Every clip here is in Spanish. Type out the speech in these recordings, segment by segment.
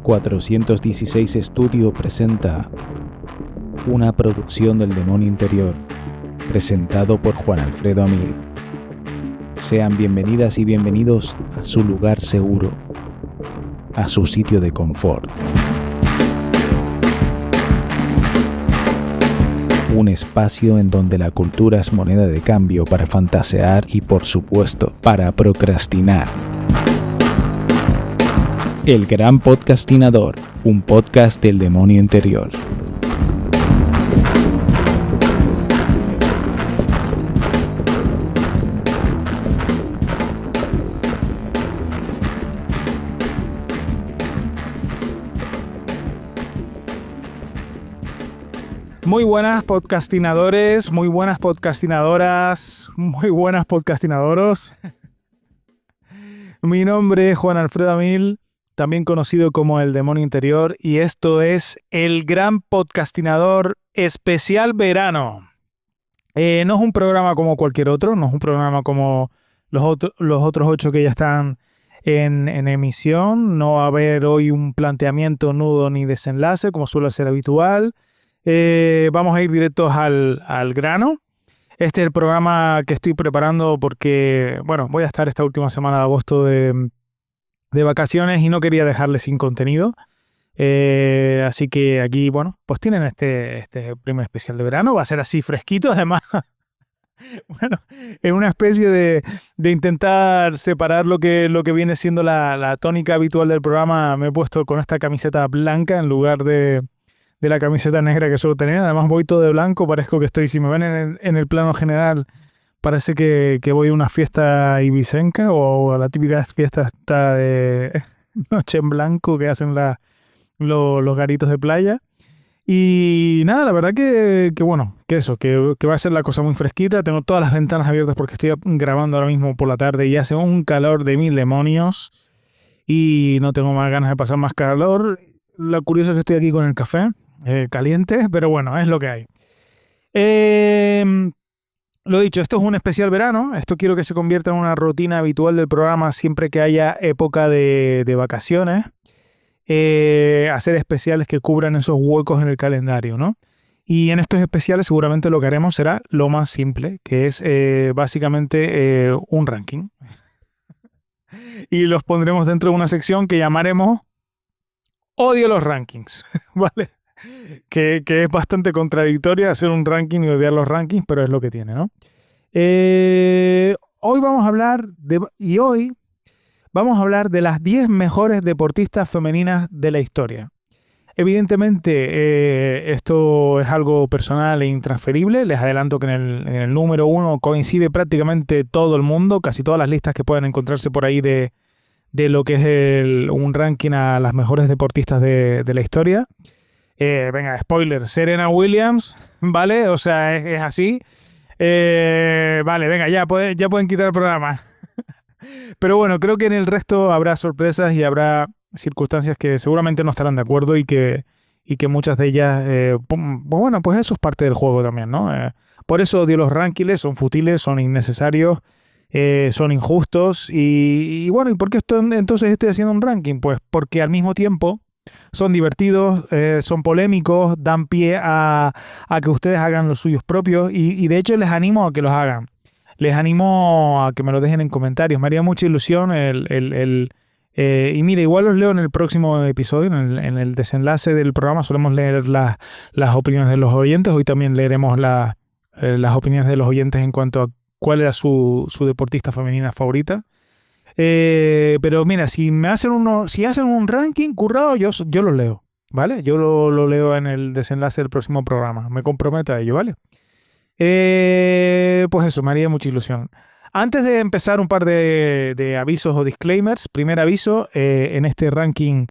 416 Estudio presenta una producción del Demonio Interior, presentado por Juan Alfredo Amil. Sean bienvenidas y bienvenidos a su lugar seguro, a su sitio de confort. Un espacio en donde la cultura es moneda de cambio para fantasear y, por supuesto, para procrastinar. El Gran Podcastinador, un podcast del Demonio Interior. Muy buenas podcastinadores, muy buenas podcastinadoras, muy buenas podcastinadoros. Mi nombre es Juan Alfredo Amil, también conocido como el Demonio Interior, y esto es el Gran Podcastinador Especial Verano. No es un programa como cualquier otro, no es un programa como los otros 8 que ya están en emisión. No va a haber hoy un planteamiento, nudo ni desenlace, como suele ser habitual. Vamos a ir directos al grano. Este es el programa que estoy preparando porque, bueno, voy a estar esta última semana de agosto de vacaciones y no quería dejarle sin contenido. Así que aquí, bueno, pues tienen este primer especial de verano. Va a ser así fresquito, además. Bueno, es una especie de intentar separar lo que viene siendo la tónica habitual del programa. Me he puesto con esta camiseta blanca en lugar de la camiseta negra que suelo tener. Además voy todo de blanco, parezco que estoy, si me ven en el plano general, parece que voy a una fiesta ibicenca o a la típica fiesta esta de noche en blanco que hacen los garitos de playa. Y nada, la verdad que va a ser la cosa muy fresquita. Tengo todas las ventanas abiertas porque estoy grabando ahora mismo por la tarde y hace un calor de mil demonios y no tengo más ganas de pasar más calor. Lo curioso es que estoy aquí con el café caliente, pero bueno, es lo que hay. Lo dicho, esto es un especial verano. Esto quiero que se convierta en una rutina habitual del programa siempre que haya época de vacaciones. Hacer especiales que cubran esos huecos en el calendario, ¿no? Y en estos especiales seguramente lo que haremos será lo más simple, que es básicamente un ranking. Y los pondremos dentro de una sección que llamaremos Odio los rankings, ¿vale? Que es bastante contradictoria hacer un ranking y odiar los rankings, pero es lo que tiene, ¿no? Hoy vamos a hablar de las 10 mejores deportistas femeninas de la historia. Evidentemente, esto es algo personal e intransferible. Les adelanto que en el número 1 coincide prácticamente todo el mundo, casi todas las listas que pueden encontrarse por ahí de lo que es un ranking a las mejores deportistas de la historia. Venga, spoiler, Serena Williams, ¿vale? O sea, es así. Vale, venga, ya pueden quitar el programa. Pero bueno, creo que en el resto habrá sorpresas y habrá circunstancias que seguramente no estarán de acuerdo y que muchas de ellas, bueno, pues eso es parte del juego también, ¿no? Por eso odio los rankings, son futiles, son innecesarios, son injustos y bueno, ¿y por qué entonces estoy haciendo un ranking? Pues porque al mismo tiempo son divertidos, son polémicos, dan pie a que ustedes hagan los suyos propios y de hecho les animo a que los hagan. Les animo a que me lo dejen en comentarios. Me haría mucha ilusión y mira, igual los leo en el próximo episodio, en el desenlace del programa. Solemos leer las opiniones de los oyentes. Hoy también leeremos las opiniones de los oyentes en cuanto a cuál era su deportista femenina favorita. Pero mira, si hacen un ranking currado, yo lo leo, ¿vale? Yo lo leo en el desenlace del próximo programa. Me comprometo a ello, ¿vale? Pues eso, me haría mucha ilusión. Antes de empezar, un par de avisos o disclaimers. Primer aviso, en este ranking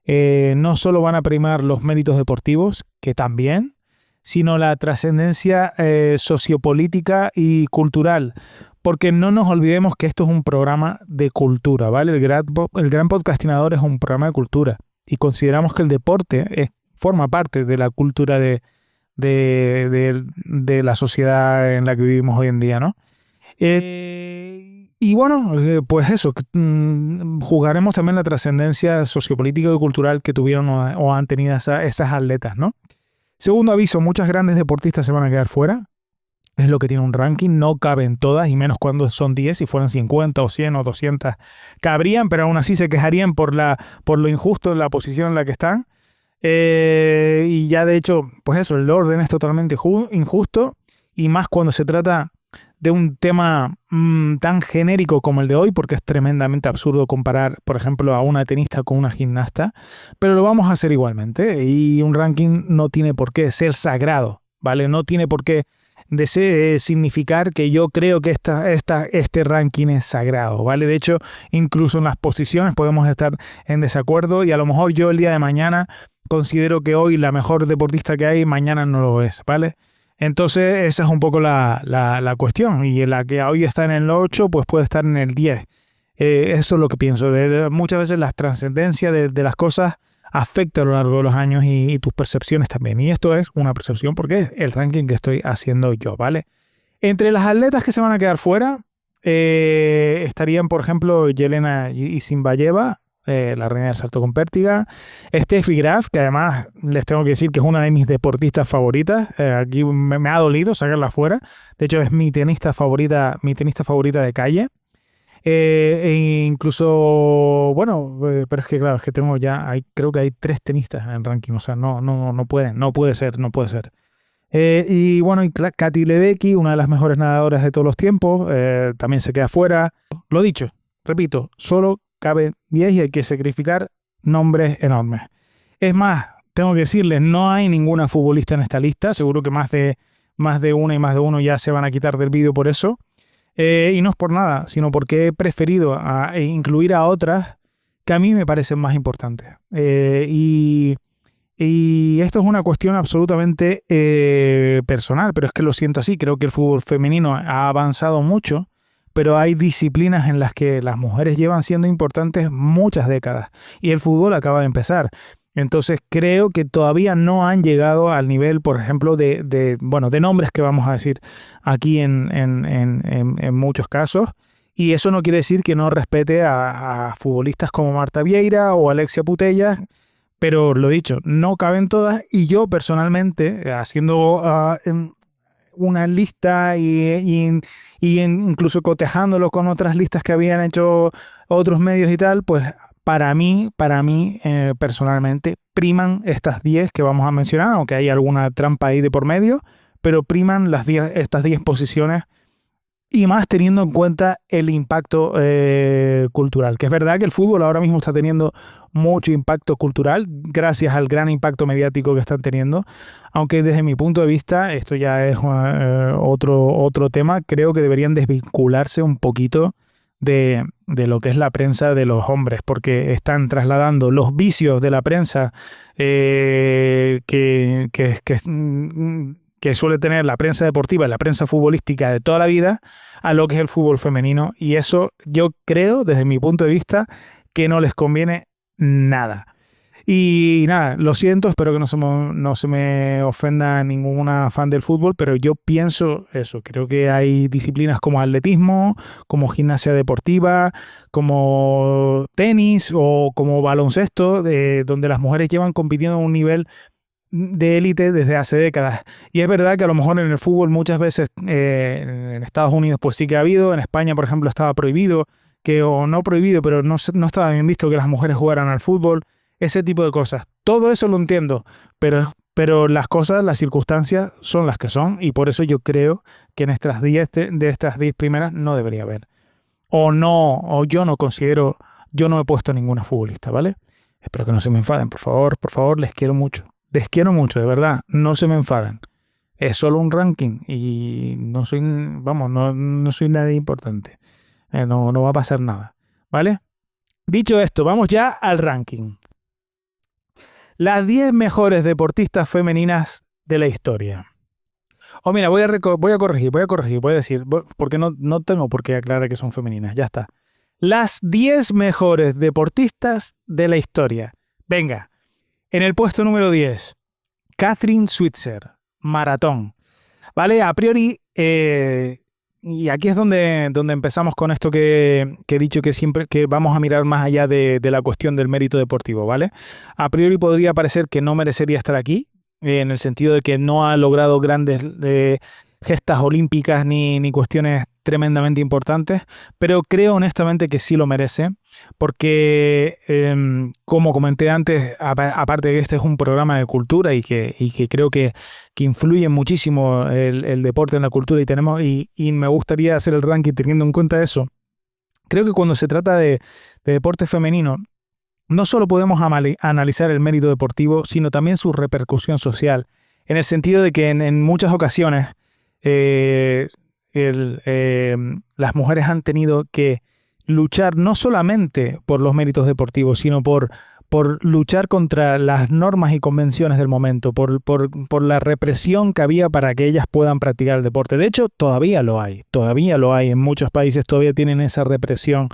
no solo van a primar los méritos deportivos, que también, sino la trascendencia sociopolítica y cultural. Porque no nos olvidemos que esto es un programa de cultura, ¿vale? El Gran Podcastinador es un programa de cultura y consideramos que el deporte forma parte de la cultura de la sociedad en la que vivimos hoy en día, ¿no? Y bueno, pues eso, jugaremos también la trascendencia sociopolítica y cultural que tuvieron o han tenido esas atletas, ¿no? Segundo aviso, muchas grandes deportistas se van a quedar fuera. Es lo que tiene un ranking, no caben todas, y menos cuando son 10, si fueran 50 o 100 o 200 cabrían, pero aún así se quejarían por lo injusto de la posición en la que están. Y ya de hecho, pues eso, el orden es totalmente injusto, y más cuando se trata de un tema tan genérico como el de hoy, porque es tremendamente absurdo comparar, por ejemplo, a una tenista con una gimnasta, pero lo vamos a hacer igualmente, y un ranking no tiene por qué ser sagrado, ¿vale? No tiene por qué significar que yo creo que este ranking es sagrado, ¿vale? De hecho, incluso en las posiciones podemos estar en desacuerdo, y a lo mejor yo el día de mañana considero que hoy la mejor deportista que hay, mañana no lo es, ¿vale? Entonces esa es un poco la cuestión, y en la que hoy está en el 8, pues puede estar en el 10. Eso es lo que pienso. Muchas veces la trascendencia de las cosas afecta a lo largo de los años, y tus percepciones también. Y esto es una percepción porque es el ranking que estoy haciendo yo, ¿vale? Entre las atletas que se van a quedar fuera, estarían, por ejemplo, Yelena Isinbayeva, la reina del salto con pértiga, Steffi Graf, que además les tengo que decir que es una de mis deportistas favoritas. Aquí me ha dolido sacarla fuera. De hecho, es mi tenista favorita de calle. E incluso, bueno, pero es que claro, es que creo que hay 3 tenistas en ranking, o sea, no pueden, no puede ser. Y bueno, y Katy Ledecky, una de las mejores nadadoras de todos los tiempos, también se queda fuera. Lo dicho, repito, solo cabe 10 y hay que sacrificar nombres enormes. Es más, tengo que decirles, no hay ninguna futbolista en esta lista, seguro que más de una y más de uno ya se van a quitar del vídeo por eso. Y no es por nada, sino porque he preferido incluir a otras que a mí me parecen más importantes. Y esto es una cuestión absolutamente personal, pero es que lo siento así. Creo que el fútbol femenino ha avanzado mucho, pero hay disciplinas en las que las mujeres llevan siendo importantes muchas décadas, y el fútbol acaba de empezar. Entonces creo que todavía no han llegado al nivel, por ejemplo, de nombres que vamos a decir aquí en muchos casos. Y eso no quiere decir que no respete a futbolistas como Marta Vieira o Alexia Putellas, pero lo dicho, no caben todas, y yo personalmente, haciendo una lista incluso cotejándolo con otras listas que habían hecho otros medios y tal, pues para mí personalmente, priman estas 10 que vamos a mencionar, aunque hay alguna trampa ahí de por medio, pero priman estas 10 posiciones, y más teniendo en cuenta el impacto cultural, que es verdad que el fútbol ahora mismo está teniendo mucho impacto cultural gracias al gran impacto mediático que están teniendo, aunque desde mi punto de vista, esto ya es otro tema, creo que deberían desvincularse un poquito de lo que es la prensa de los hombres, porque están trasladando los vicios de la prensa que suele tener la prensa deportiva y la prensa futbolística de toda la vida a lo que es el fútbol femenino, y eso yo creo, desde mi punto de vista, que no les conviene nada. Y nada, lo siento, espero que no se me ofenda ninguna fan del fútbol, pero yo pienso eso. Creo que hay disciplinas como atletismo, como gimnasia deportiva, como tenis o como baloncesto, donde las mujeres llevan compitiendo a un nivel de élite desde hace décadas. Y es verdad que a lo mejor en el fútbol muchas veces, en Estados Unidos pues sí que ha habido, en España por ejemplo estaba prohibido, o no prohibido, pero no estaba bien visto que las mujeres jugaran al fútbol, ese tipo de cosas. Todo eso lo entiendo, pero las circunstancias son las que son, y por eso yo creo que en estas 10 primeras no debería haber. O yo no considero, yo no he puesto ninguna futbolista, ¿vale? Espero que no se me enfaden, por favor, les quiero mucho. Les quiero mucho, de verdad, no se me enfaden. Es solo un ranking y no soy nadie importante. No va a pasar nada, ¿vale? Dicho esto, vamos ya al ranking. Las 10 mejores deportistas femeninas de la historia. Mira, voy a corregir, voy a decir, porque no tengo por qué aclarar que son femeninas, ya está. Las 10 mejores deportistas de la historia. Venga, en el puesto número 10, Kathrine Switzer, maratón. ¿Vale? A priori, y aquí es donde empezamos con esto que he dicho que siempre que vamos a mirar más allá de la cuestión del mérito deportivo, ¿vale? A priori podría parecer que no merecería estar aquí, en el sentido de que no ha logrado grandes gestas olímpicas ni cuestiones tremendamente importantes, pero creo honestamente que sí lo merece, porque como comenté antes, aparte de que este es un programa de cultura y que creo que influye muchísimo el deporte en la cultura y me gustaría hacer el ranking teniendo en cuenta eso. Creo que cuando se trata de deporte femenino, no solo podemos analizar el mérito deportivo, sino también su repercusión social, en el sentido de que en muchas ocasiones las mujeres han tenido que luchar no solamente por los méritos deportivos, sino por luchar contra las normas y convenciones del momento, por la represión que había para que ellas puedan practicar el deporte. De hecho, todavía lo hay. En muchos países todavía tienen esa represión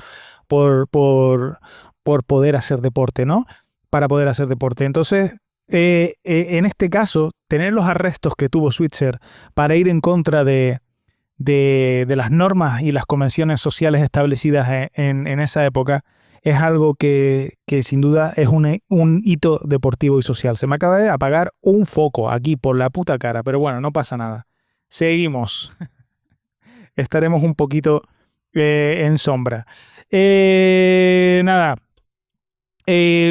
por poder hacer deporte, ¿no? Para poder hacer deporte. Entonces, en este caso, tener los arrestos que tuvo Switzer para ir en contra de las normas y las convenciones sociales establecidas en esa época es algo que sin duda es un hito deportivo y social. Se me acaba de apagar un foco aquí por la puta cara, pero bueno, no pasa nada. Seguimos. Estaremos un poquito en sombra. Nada.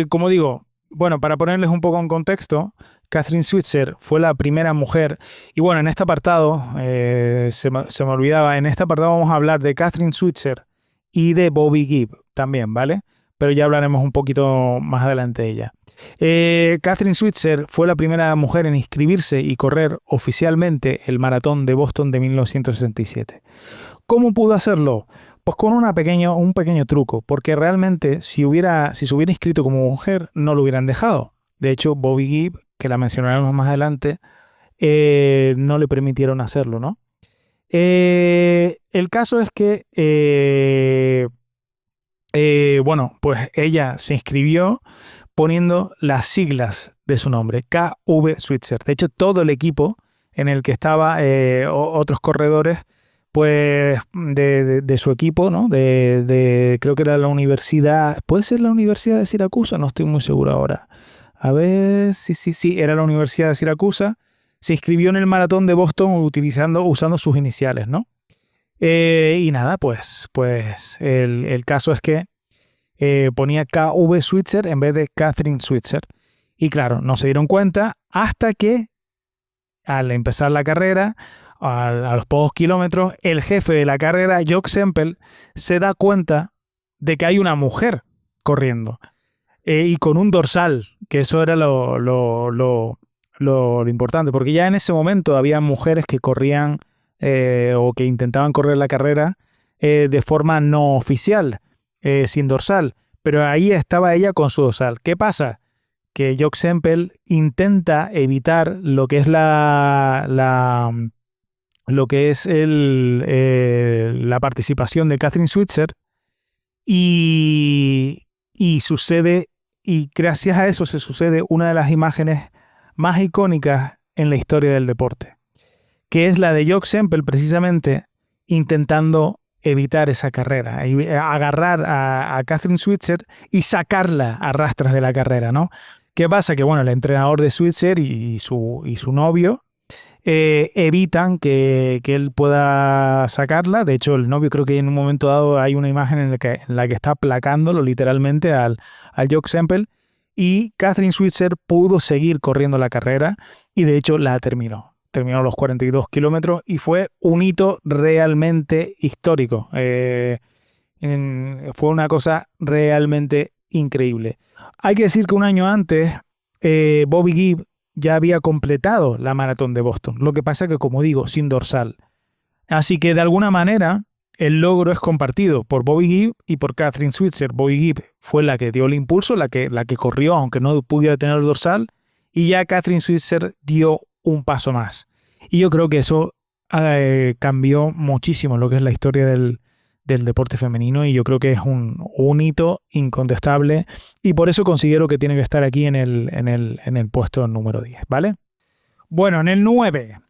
Como digo, bueno, para ponerles un poco en contexto, Catherine Switzer fue la primera mujer. Y bueno, en este apartado, se me olvidaba, en este apartado vamos a hablar de Catherine Switzer y de Bobby Gibb también, ¿vale? Pero ya hablaremos un poquito más adelante de ella. Catherine Switzer fue la primera mujer en inscribirse y correr oficialmente el maratón de Boston de 1967. ¿Cómo pudo hacerlo? Pues con un pequeño truco, porque realmente si se hubiera inscrito como mujer no lo hubieran dejado. De hecho, Bobby Gibb, que la mencionaremos más adelante, no le permitieron hacerlo, ¿no? El caso es que, bueno, pues ella se inscribió poniendo las siglas de su nombre, KV Switzer. De hecho, todo el equipo en el que estaba otros corredores, pues de su equipo, ¿no? Creo que era la universidad, ¿puede ser la Universidad de Siracusa? No estoy muy seguro ahora. A ver, sí, era la Universidad de Siracusa. Se inscribió en el maratón de Boston usando sus iniciales, ¿no? Y nada, pues el caso es que ponía KV Switzer en vez de Catherine Switzer. Y claro, no se dieron cuenta hasta que al empezar la carrera, a los pocos kilómetros, el jefe de la carrera, Jock Semple, se da cuenta de que hay una mujer corriendo y con un dorsal, que eso era lo importante, porque ya en ese momento había mujeres que corrían o que intentaban correr la carrera de forma no oficial, sin dorsal, pero ahí estaba ella con su dorsal. ¿Qué pasa? Que Jock Semple intenta evitar lo que es la participación de Catherine Switzer y sucede, y gracias a eso se sucede una de las imágenes más icónicas en la historia del deporte, que es la de Jock Semple precisamente intentando evitar esa carrera, y agarrar a Catherine Switzer y sacarla a rastras de la carrera, ¿no? ¿Qué pasa? Que bueno, el entrenador de Switzer y su novio evitan que él pueda sacarla. De hecho, el novio, creo que en un momento dado hay una imagen en la que está aplacándolo literalmente al Jock Semple, y Catherine Switzer pudo seguir corriendo la carrera y de hecho la terminó. Terminó los 42 kilómetros y fue un hito realmente histórico. Fue una cosa realmente increíble. Hay que decir que un año antes, Bobby Gibb ya había completado la maratón de Boston. Lo que pasa que, como digo, sin dorsal. Así que de alguna manera el logro es compartido por Bobby Gibb y por Catherine Switzer. Bobby Gibb fue la que dio el impulso, la que corrió, aunque no pudiera tener el dorsal, y ya Catherine Switzer dio un paso más. Y yo creo que eso cambió muchísimo lo que es la historia del deporte femenino, y yo creo que es un hito incontestable, y por eso considero que tiene que estar aquí en el puesto número 10, ¿vale? Bueno, en el 9,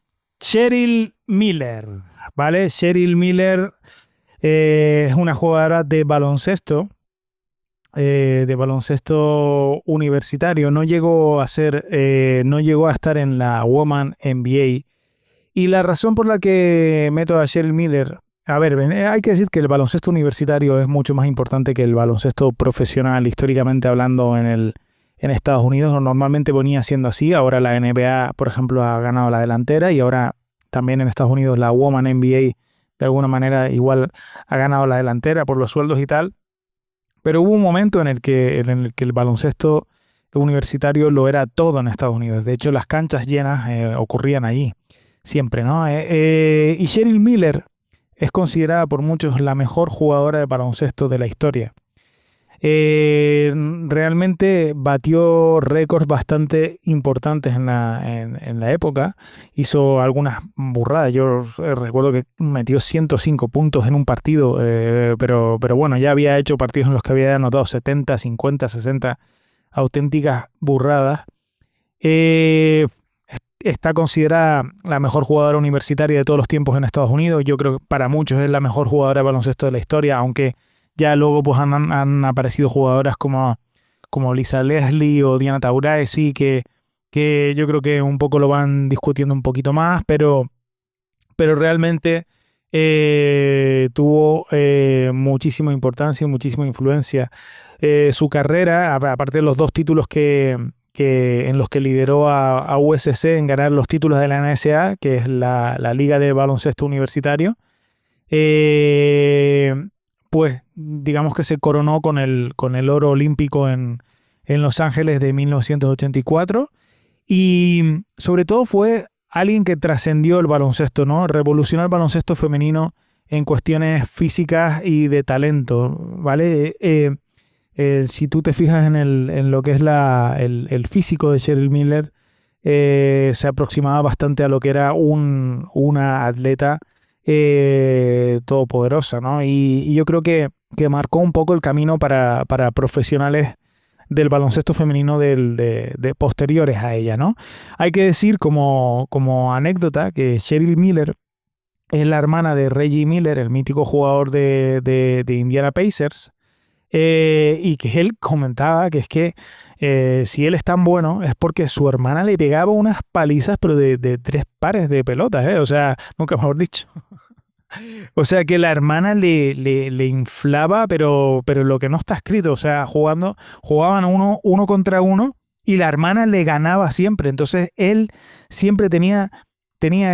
Cheryl Miller. ¿vale? Cheryl Miller es una jugadora de baloncesto universitario. No llegó a estar en la Women NBA. Y la razón por la que meto a Cheryl Miller, a ver, hay que decir que el baloncesto universitario es mucho más importante que el baloncesto profesional, históricamente hablando, en Estados Unidos. Normalmente venía siendo así. Ahora la NBA, por ejemplo, ha ganado la delantera, y ahora también en Estados Unidos la Women NBA de alguna manera igual ha ganado la delantera por los sueldos y tal. Pero hubo un momento en el que el baloncesto universitario lo era todo en Estados Unidos. De hecho, las canchas llenas ocurrían allí, siempre, ¿no? Y Cheryl Miller es considerada por muchos la mejor jugadora de baloncesto de la historia. Realmente batió récords bastante importantes en la época. Hizo algunas burradas. Yo recuerdo que metió 105 puntos en un partido, pero bueno, ya había hecho partidos en los que había anotado 70, 50, 60 auténticas burradas. Está considerada la mejor jugadora universitaria de todos los tiempos en Estados Unidos. Yo creo que para muchos es la mejor jugadora de baloncesto de la historia, aunque ya luego pues han aparecido jugadoras como Lisa Leslie o Diana Taurasi, que yo creo que un poco lo van discutiendo un poquito más, pero realmente tuvo muchísima importancia y muchísima influencia. Su carrera, aparte de los 2 títulos en los que lideró a USC en ganar los títulos de la NSA, que es la Liga de Baloncesto Universitario, pues digamos que se coronó con el oro olímpico en Los Ángeles de 1984, y sobre todo fue alguien que trascendió el baloncesto, ¿no? Revolucionó el baloncesto femenino en cuestiones físicas y de talento, ¿vale? Si tú te fijas en lo que es el físico de Cheryl Miller, se aproximaba bastante a lo que era una atleta todopoderosa, ¿no? Y yo creo que marcó un poco el camino para profesionales del baloncesto femenino de posteriores a ella, ¿no? Hay que decir como anécdota que Cheryl Miller es la hermana de Reggie Miller, el mítico jugador de Indiana Pacers, y que él comentaba que es que si él es tan bueno es porque su hermana le pegaba unas palizas, pero de 3 pares de pelotas, o sea, nunca mejor dicho. O sea que la hermana le inflaba, pero lo que no está escrito. O sea, jugaban uno contra uno y la hermana le ganaba siempre. Entonces él siempre tenía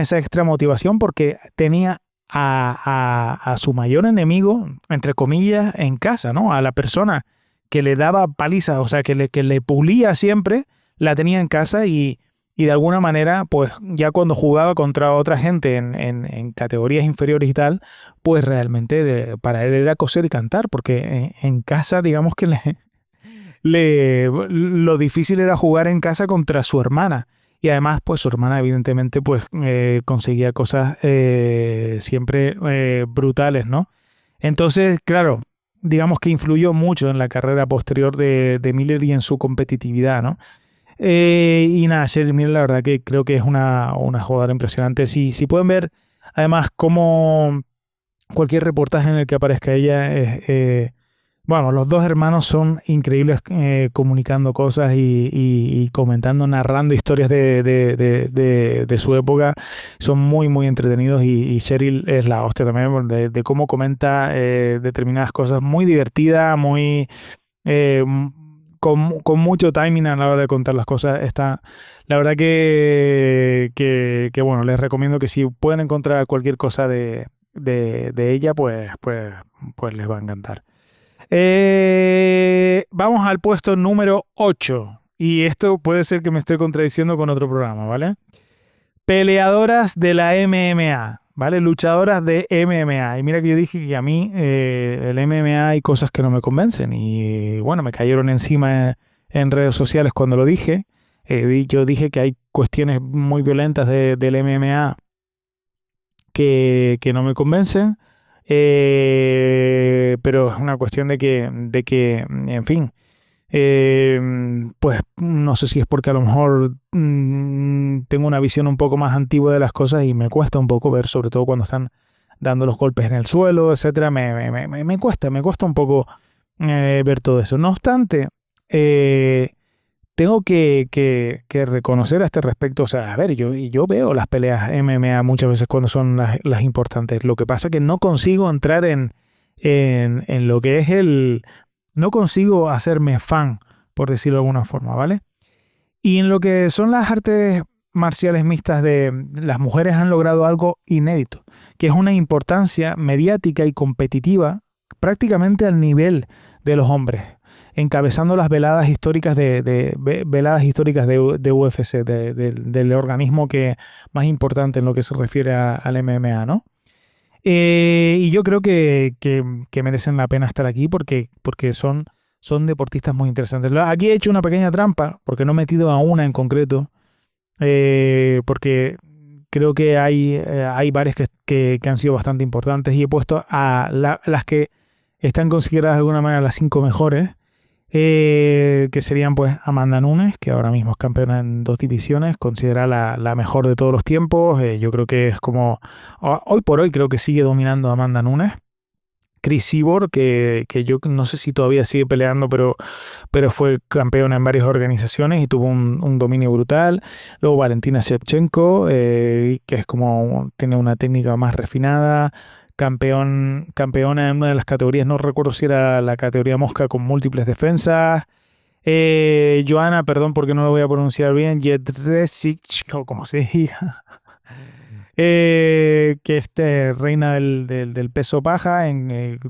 esa extra motivación porque tenía a su mayor enemigo, entre comillas, en casa, ¿no? A la persona que le daba palizas, o sea, que le pulía siempre, la tenía en casa, y de alguna manera, pues ya cuando jugaba contra otra gente en categorías inferiores y tal, pues realmente para él era coser y cantar, porque en casa, digamos que lo difícil era jugar en casa contra su hermana. Y además, pues su hermana evidentemente pues conseguía cosas siempre brutales, ¿no? Entonces, claro, digamos que influyó mucho en la carrera posterior de Miller y en su competitividad, ¿no? Y nada, Cheryl Miller la verdad que creo que es una jugadora impresionante. Si pueden ver, además, como cualquier reportaje en el que aparezca ella, bueno, los 2 hermanos son increíbles comunicando cosas y comentando, narrando historias de su época. Son muy, muy entretenidos, y Cheryl es la hostia también de cómo comenta determinadas cosas. Muy divertida, muy con mucho timing a la hora de contar las cosas. La verdad que bueno, les recomiendo que si pueden encontrar cualquier cosa de ella, pues les va a encantar. Vamos al puesto número 8. Y esto puede ser que me estoy contradiciendo con otro programa, ¿vale? Peleadoras de la MMA, ¿vale? Luchadoras de MMA. Y mira que yo dije que a mí el MMA hay cosas que no me convencen. Y bueno, me cayeron encima en redes sociales cuando lo dije. Yo dije que hay cuestiones muy violentas del MMA que no me convencen. Pero es una cuestión de que en fin, pues no sé si es porque a lo mejor tengo una visión un poco más antigua de las cosas y me cuesta un poco ver, sobre todo cuando están dando los golpes en el suelo, etcétera. Me cuesta un poco ver todo eso. No obstante, tengo que reconocer a este respecto, o sea, a ver, yo veo las peleas MMA muchas veces cuando son las importantes. Lo que pasa es que no consigo entrar en lo que es no consigo hacerme fan, por decirlo de alguna forma, ¿vale? Y en lo que son las artes marciales mixtas, las mujeres han logrado algo inédito, que es una importancia mediática y competitiva prácticamente al nivel de los hombres, encabezando las veladas históricas veladas históricas de UFC, del organismo más importante en lo que se refiere al MMA, ¿no? Y yo creo que merecen la pena estar aquí porque son deportistas muy interesantes. Aquí he hecho una pequeña trampa porque no he metido a una en concreto, porque creo que hay varias que han sido bastante importantes y he puesto a las que están consideradas de alguna manera las 5 mejores, que serían pues Amanda Nunes, que ahora mismo es campeona en 2 divisiones, considerada la mejor de todos los tiempos. Yo creo que es como, hoy por hoy creo que sigue dominando Amanda Nunes. Chris Cyborg, que yo no sé si todavía sigue peleando, pero fue campeona en varias organizaciones y tuvo un dominio brutal. Luego Valentina Shevchenko, que es como, tiene una técnica más refinada. Campeona en una de las categorías, no recuerdo si era la categoría mosca, con múltiples defensas. Joanna, perdón porque no lo voy a pronunciar bien, Jedrzejczyk, o como se diga, que es reina del peso paja,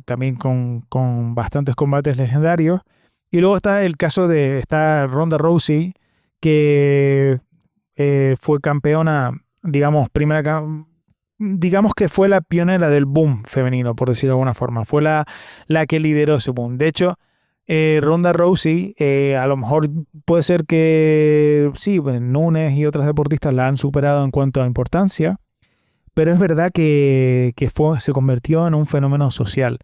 también con bastantes combates legendarios. Y luego está el caso está Ronda Rousey, que fue campeona, digamos que fue la pionera del boom femenino, por decirlo de alguna forma. Fue la que lideró ese boom. De hecho, Ronda Rousey, a lo mejor puede ser que sí, pues, Nunes y otras deportistas la han superado en cuanto a importancia, pero es verdad que se convirtió en un fenómeno social.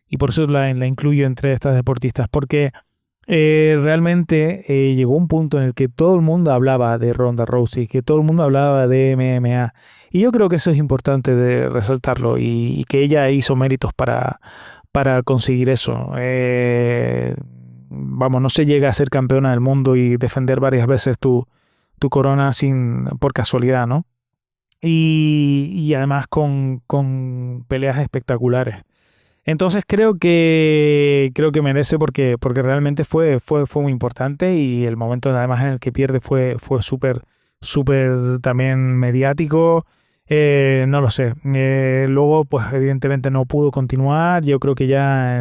Y por eso la incluyo entre estas deportistas, porque realmente llegó un punto en el que todo el mundo hablaba de Ronda Rousey, que todo el mundo hablaba de MMA. Y yo creo que eso es importante de resaltarlo y que ella hizo méritos para conseguir eso. Vamos, no se llega a ser campeona del mundo y defender varias veces tu corona por casualidad, ¿no? Y además con peleas espectaculares. Entonces creo que merece porque realmente fue muy importante y el momento además en el que pierde fue súper también mediático. No lo sé. Luego pues evidentemente no pudo continuar. Yo creo que ya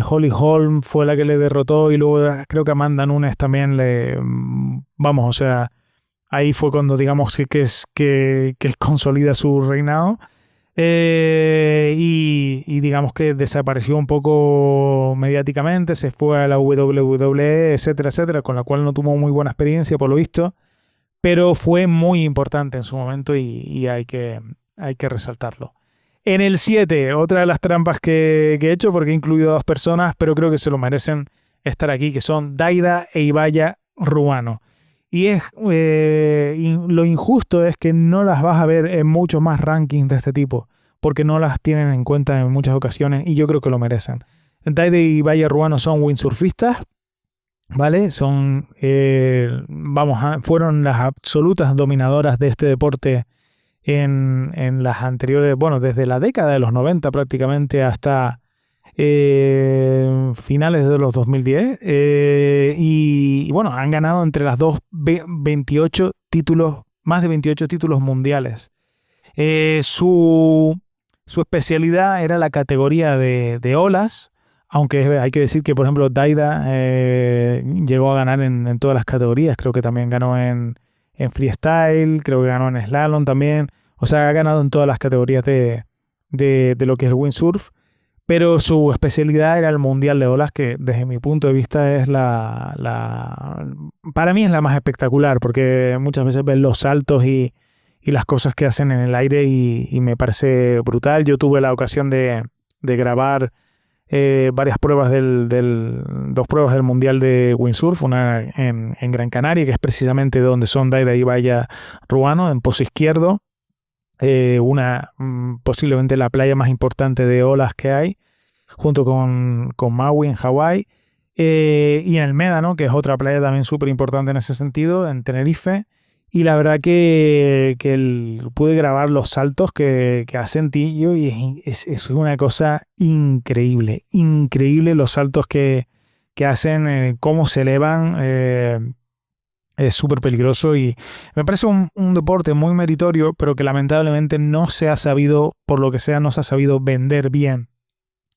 Holly Holm fue la que le derrotó y luego creo que Amanda Nunes también vamos, o sea, ahí fue cuando digamos que consolida su reinado. Y digamos que desapareció un poco mediáticamente, se fue a la WWE, etcétera, etcétera, con la cual no tuvo muy buena experiencia por lo visto, pero fue muy importante en su momento y hay que resaltarlo. En el 7, otra de las trampas que he hecho, porque he incluido a 2 personas, pero creo que se lo merecen estar aquí, que son Daida e Ibaya Ruano. Y lo injusto es que no las vas a ver en muchos más rankings de este tipo, porque no las tienen en cuenta en muchas ocasiones y yo creo que lo merecen. Daida y Ibaya Ruano son windsurfistas, ¿vale? Fueron las absolutas dominadoras de este deporte en las anteriores, bueno, desde la década de los 90 prácticamente hasta finales de los 2010, y bueno, han ganado entre las dos 28 títulos, más de 28 títulos mundiales. Su especialidad era la categoría de olas, aunque hay que decir que por ejemplo Daida llegó a ganar en todas las categorías. Creo que también ganó en freestyle, creo que ganó en slalom también, o sea, ha ganado en todas las categorías de lo que es el windsurf. Pero su especialidad era el mundial de olas, que desde mi punto de vista es para mí es la más espectacular, porque muchas veces ves los saltos y las cosas que hacen en el aire y me parece brutal. Yo tuve la ocasión de grabar varias pruebas 2 pruebas del mundial de windsurf, una en Gran Canaria, que es precisamente donde son Daida y Ibaya Ruano, en pozo izquierdo. posiblemente la playa más importante de olas que hay, junto con Maui en Hawái, y en el Médano, que es otra playa también súper importante en ese sentido, en Tenerife. Y la verdad que pude grabar los saltos que hacen Tillo y es una cosa increíble, increíble los saltos que hacen, cómo se elevan. Es súper peligroso y me parece un deporte muy meritorio, pero que lamentablemente no se ha sabido, por lo que sea, no se ha sabido vender bien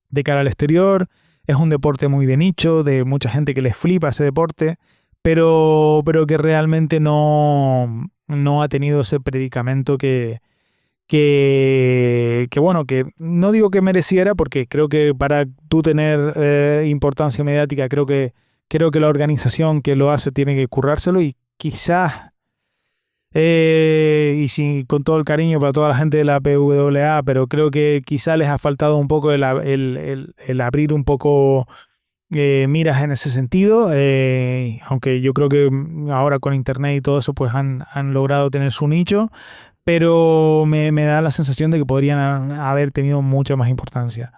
de cara al exterior. Es un deporte muy de nicho, de mucha gente que les flipa ese deporte, pero que realmente no ha tenido ese predicamento que bueno, que no digo que mereciera, porque creo que para tú tener importancia mediática, creo que la organización que lo hace tiene que currárselo y quizás, con todo el cariño para toda la gente de la PWA, pero creo que quizás les ha faltado un poco el abrir un poco miras en ese sentido, aunque yo creo que ahora con internet y todo eso pues han logrado tener su nicho, pero me da la sensación de que podrían haber tenido mucha más importancia.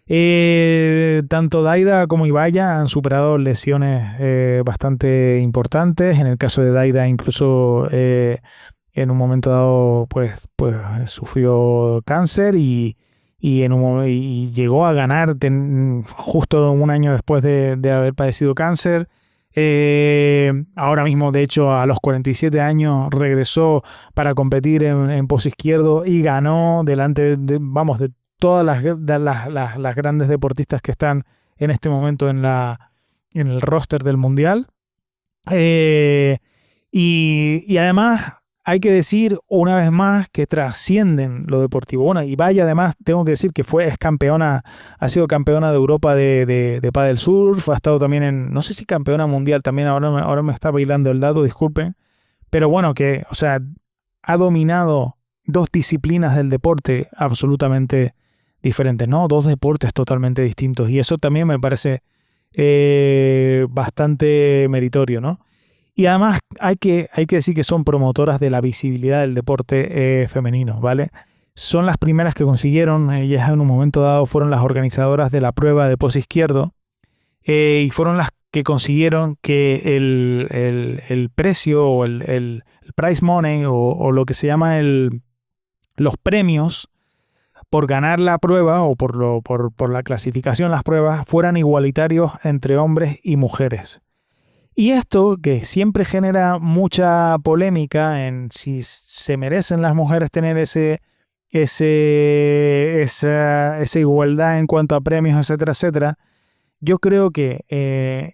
Tanto Daida como Ibaya han superado lesiones bastante importantes. En el caso de Daida incluso en un momento dado pues sufrió cáncer y llegó a ganar justo un año después de haber padecido cáncer. Ahora mismo, de hecho, a los 47 años regresó para competir en pozo izquierdo y ganó delante de todas las grandes deportistas que están en este momento en el roster del Mundial. Y además hay que decir una vez más que trascienden lo deportivo. Bueno, y vaya, además tengo que decir que ha sido campeona de Europa de pádel surf, ha estado también no sé si campeona mundial también, ahora me está bailando el dato, disculpen, pero bueno, o sea, ha dominado dos disciplinas del deporte absolutamente diferentes, ¿no? Dos deportes totalmente distintos, y eso también me parece bastante meritorio, ¿no? Y además hay que decir que son promotoras de la visibilidad del deporte femenino, ¿vale? Son las primeras que consiguieron, ellas en un momento dado fueron las organizadoras de la prueba de pozo izquierdo, y fueron las que consiguieron que el precio o el prize money o lo que se llama los premios por ganar la prueba o por la clasificación las pruebas fueran igualitarios entre hombres y mujeres. Y esto, que siempre genera mucha polémica en si se merecen las mujeres tener esa igualdad en cuanto a premios, etcétera, etcétera, yo creo que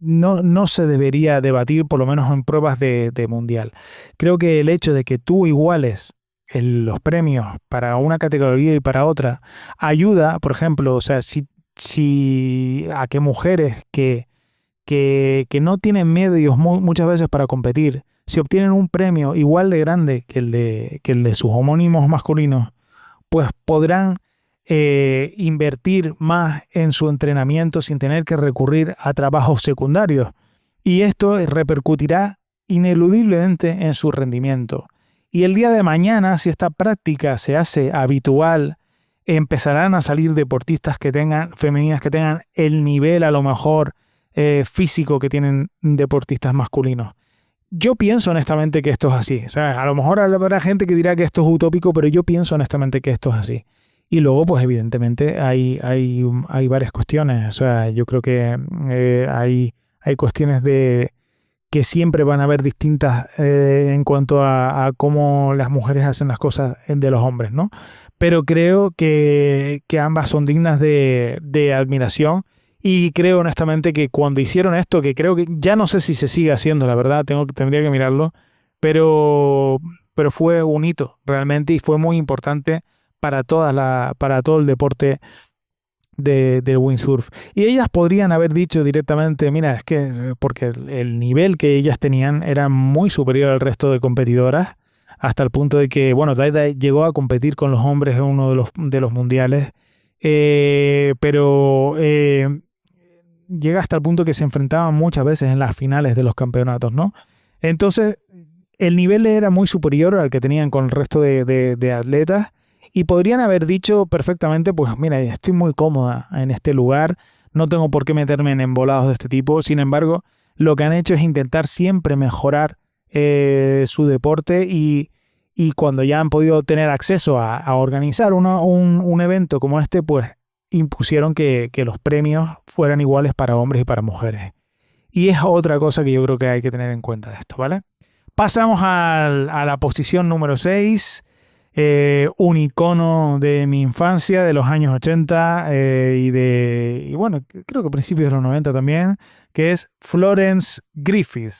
no se debería debatir, por lo menos en pruebas de mundial. Creo que el hecho de que tú iguales los premios para una categoría y para otra ayuda, por ejemplo, o sea, si a que mujeres que no tienen medios muchas veces para competir, si obtienen un premio igual de grande que el de sus homónimos masculinos, pues podrán invertir más en su entrenamiento sin tener que recurrir a trabajos secundarios. Y esto repercutirá ineludiblemente en su rendimiento. Y el día de mañana, si esta práctica se hace habitual, empezarán a salir deportistas femeninas que tengan el nivel a lo mejor físico que tienen deportistas masculinos. Yo pienso honestamente que esto es así. O sea, a lo mejor habrá gente que dirá que esto es utópico, pero yo pienso honestamente que esto es así. Y luego, pues evidentemente hay varias cuestiones. O sea, yo creo que hay cuestiones que siempre van a haber distintas en cuanto a cómo las mujeres hacen las cosas de los hombres, ¿no? Pero creo que ambas son dignas de admiración. Y creo honestamente que cuando hicieron esto, que creo que ya no sé si se sigue haciendo, la verdad, tendría que mirarlo, pero fue un hito realmente y fue muy importante para todo el deporte del windsurf. Y ellas podrían haber dicho directamente, mira, es que porque el nivel que ellas tenían era muy superior al resto de competidoras, hasta el punto de que, bueno, Daida llegó a competir con los hombres en uno de los mundiales, pero llega hasta el punto que se enfrentaban muchas veces en las finales de los campeonatos, ¿no? Entonces, el nivel era muy superior al que tenían con el resto de atletas y podrían haber dicho perfectamente, pues mira, estoy muy cómoda en este lugar, no tengo por qué meterme en embolados de este tipo. Sin embargo, lo que han hecho es intentar siempre mejorar su deporte y cuando ya han podido tener acceso a organizar un evento como este, pues impusieron que los premios fueran iguales para hombres y para mujeres. Y es otra cosa que yo creo que hay que tener en cuenta de esto, ¿vale? Pasamos a la posición número 6, un icono de mi infancia, de los años 80 y bueno, creo que principios de los 90 también, que es Florence Griffith,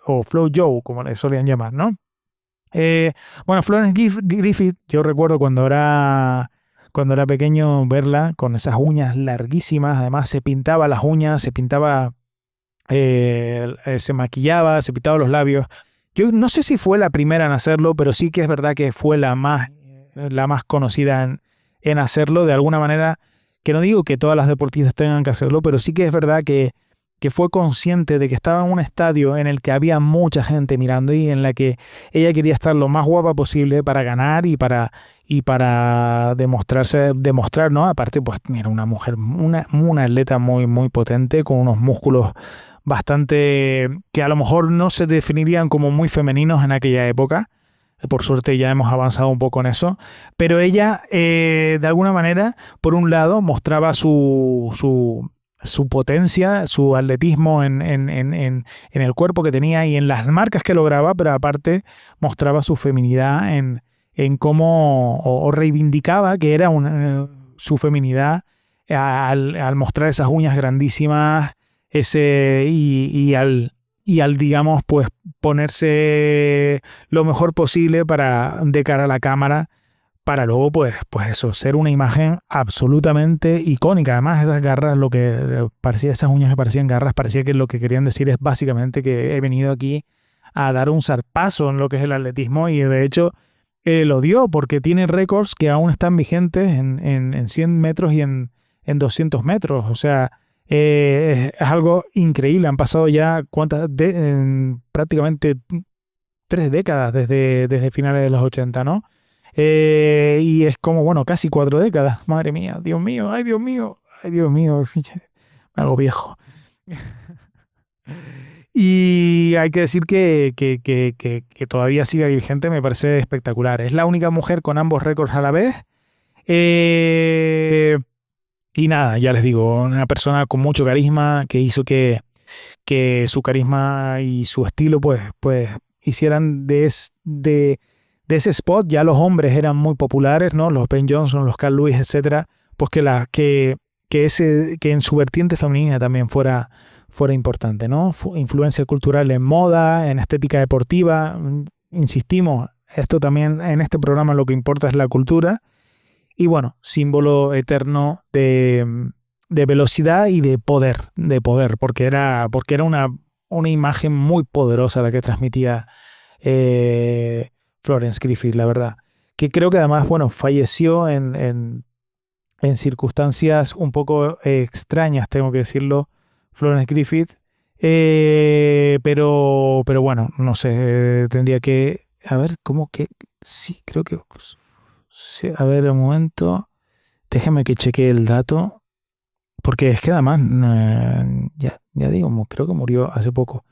o Flo Jo, como le solían llamar, ¿no? Bueno, Florence Griffith, yo recuerdo cuando era pequeño verla con esas uñas larguísimas, además se pintaba las uñas, se maquillaba, se pintaba los labios. Yo no sé si fue la primera en hacerlo, pero sí que es verdad que fue la más conocida en hacerlo. De alguna manera, que no digo que todas las deportistas tengan que hacerlo, pero sí que es verdad que fue consciente de que estaba en un estadio en el que había mucha gente mirando y en la que ella quería estar lo más guapa posible para ganar y para demostrar, ¿no? Aparte, pues era una mujer, una atleta muy, muy potente, con unos músculos bastante que a lo mejor no se definirían como muy femeninos en aquella época. Por suerte ya hemos avanzado un poco en eso. Pero ella, de alguna manera, por un lado, mostraba su potencia, su atletismo en el cuerpo que tenía y en las marcas que lograba, pero aparte mostraba su feminidad en cómo o reivindicaba que era su feminidad al mostrar esas uñas grandísimas y al digamos pues ponerse lo mejor posible de cara a la cámara para luego pues eso, ser una imagen absolutamente icónica. Además esas garras, lo que parecía, esas uñas que parecían garras, parecía que lo que querían decir es básicamente que he venido aquí a dar un zarpazo en lo que es el atletismo y de hecho lo dio porque tiene récords que aún están vigentes en 100 metros y en 200 metros. O sea, es algo increíble. Han pasado ya prácticamente 3 décadas desde finales de los 80, ¿no? Y es como, bueno, casi 4 décadas. Madre mía, Dios mío, ay Dios mío, ay Dios mío, me hago viejo. Y hay que decir que todavía sigue vigente, me parece espectacular. Es la única mujer con ambos récords a la vez. Y nada, ya les digo, una persona con mucho carisma que hizo que su carisma y su estilo pues hicieran de ese spot. Ya los hombres eran muy populares, ¿no? Los Ben Johnson, los Carl Lewis, etcétera. Pues que en su vertiente femenina también fuera importante, ¿no? Influencia cultural en moda, en estética deportiva. Insistimos, esto también en este programa lo que importa es la cultura. Y bueno, símbolo eterno de velocidad y de poder, porque era una imagen muy poderosa la que transmitía Florence Griffith, la verdad. Que creo que además, bueno, falleció en circunstancias un poco extrañas, tengo que decirlo, Florence Griffith. Pero bueno, no sé, tendría que... A ver, ¿cómo que...? Sí, creo que... Sí, a ver, un momento. Déjame que chequee el dato. Porque es que además, ya digo, creo que murió hace poco.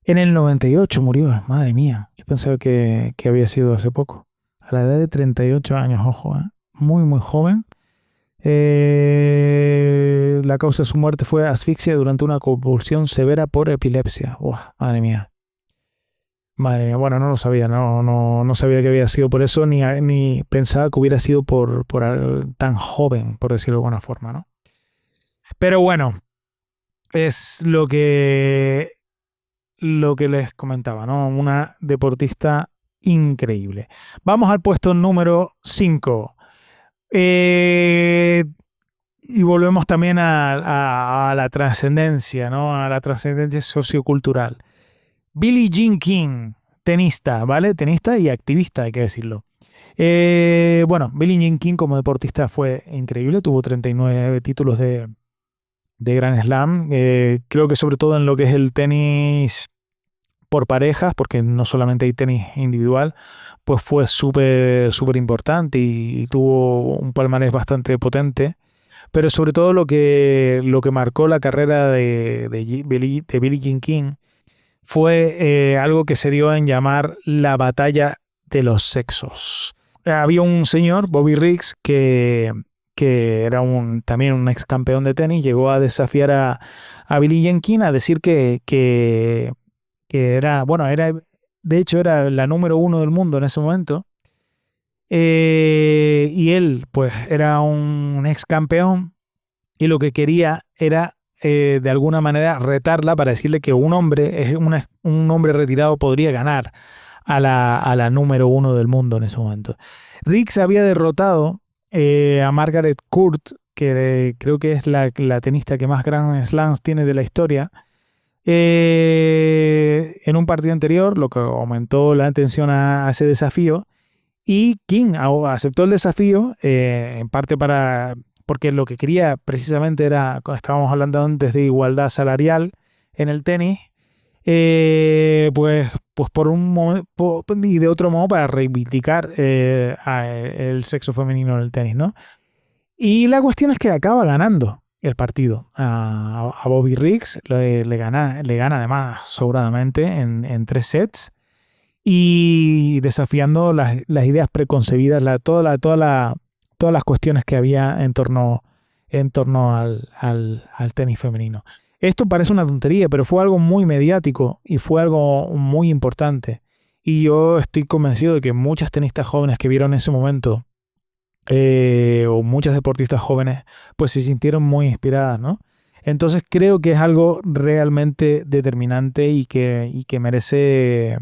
En el 98 murió, madre mía. Yo pensaba que había sido hace poco. A la edad de 38 años, ojo, muy, muy joven. La causa de su muerte fue asfixia durante una convulsión severa por epilepsia. Uah, madre mía. Madre mía, bueno, no lo sabía, no sabía que había sido por eso, ni pensaba que hubiera sido por tan joven, por decirlo de alguna forma, ¿no? Pero bueno, es lo que les comentaba, ¿no? Una deportista increíble. Vamos al puesto número 5. Y volvemos también a la trascendencia, ¿no? A la trascendencia sociocultural. Billie Jean King, tenista, ¿vale? Tenista y activista, hay que decirlo. Bueno, Billie Jean King como deportista fue increíble, tuvo 39 títulos de Grand Slam. Creo que sobre todo en lo que es el tenis por parejas, porque no solamente hay tenis individual, pues fue súper importante y tuvo un palmarés bastante potente. Pero sobre todo lo que marcó la carrera de Billie Jean King fue algo que se dio en llamar la batalla de los sexos. Había un señor, Bobby Riggs, que era también un ex campeón de tenis, llegó a desafiar a Billie Jean King, a decir que era, bueno, de hecho era la número 1 del mundo en ese momento. Y él, pues, era un ex campeón y lo que quería era, de alguna manera, retarla para decirle que un hombre retirado podría ganar a la número 1 del mundo en ese momento. Riggs había derrotado a Margaret Court, que creo que es la tenista que más Grand Slams tiene de la historia, en un partido anterior, lo que aumentó la atención a ese desafío. Y King aceptó el desafío, en parte porque lo que quería precisamente era, como estábamos hablando antes, de igualdad salarial en el tenis, pues por un momento y de otro modo para reivindicar el sexo femenino en el tenis, ¿no? Y la cuestión es que acaba ganando el partido a Bobby Riggs, le gana además sobradamente en 3 sets. Y desafiando las ideas preconcebidas, todas las cuestiones que había en torno al tenis femenino. Esto parece una tontería, pero fue algo muy mediático y fue algo muy importante. Y yo estoy convencido de que muchas tenistas jóvenes que vieron ese momento, o muchas deportistas jóvenes, pues se sintieron muy inspiradas, ¿no? Entonces creo que es algo realmente determinante y que merece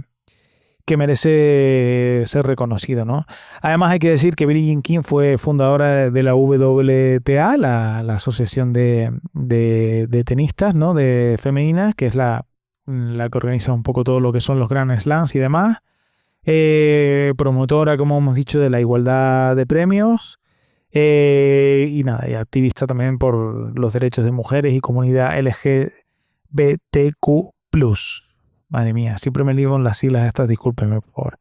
ser reconocido, ¿no? Además hay que decir que Billie Jean King fue fundadora de la WTA, la asociación de tenistas, ¿no? De femeninas, que es la que organiza un poco todo lo que son los Grand Slams y demás. Promotora, como hemos dicho, de la igualdad de premios. Y nada, y activista también por los derechos de mujeres y comunidad LGBTQ+. Madre mía, siempre me lío en las siglas estas, discúlpenme, por favor.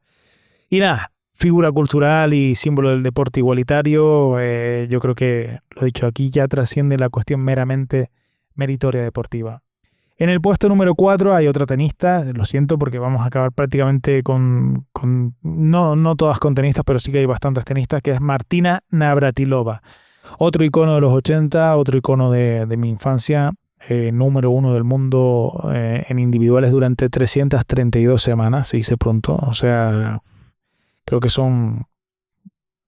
Y nada, figura cultural y símbolo del deporte igualitario, yo creo que, lo dicho aquí, ya trasciende la cuestión meramente meritoria deportiva. En el puesto número 4 hay otra tenista, lo siento porque vamos a acabar prácticamente no todas con tenistas, pero sí que hay bastantes tenistas, que es Martina Navratilova. Otro icono de los 80, otro icono de mi infancia. Número 1 del mundo en individuales durante 332 semanas, se dice pronto, o sea, creo que son,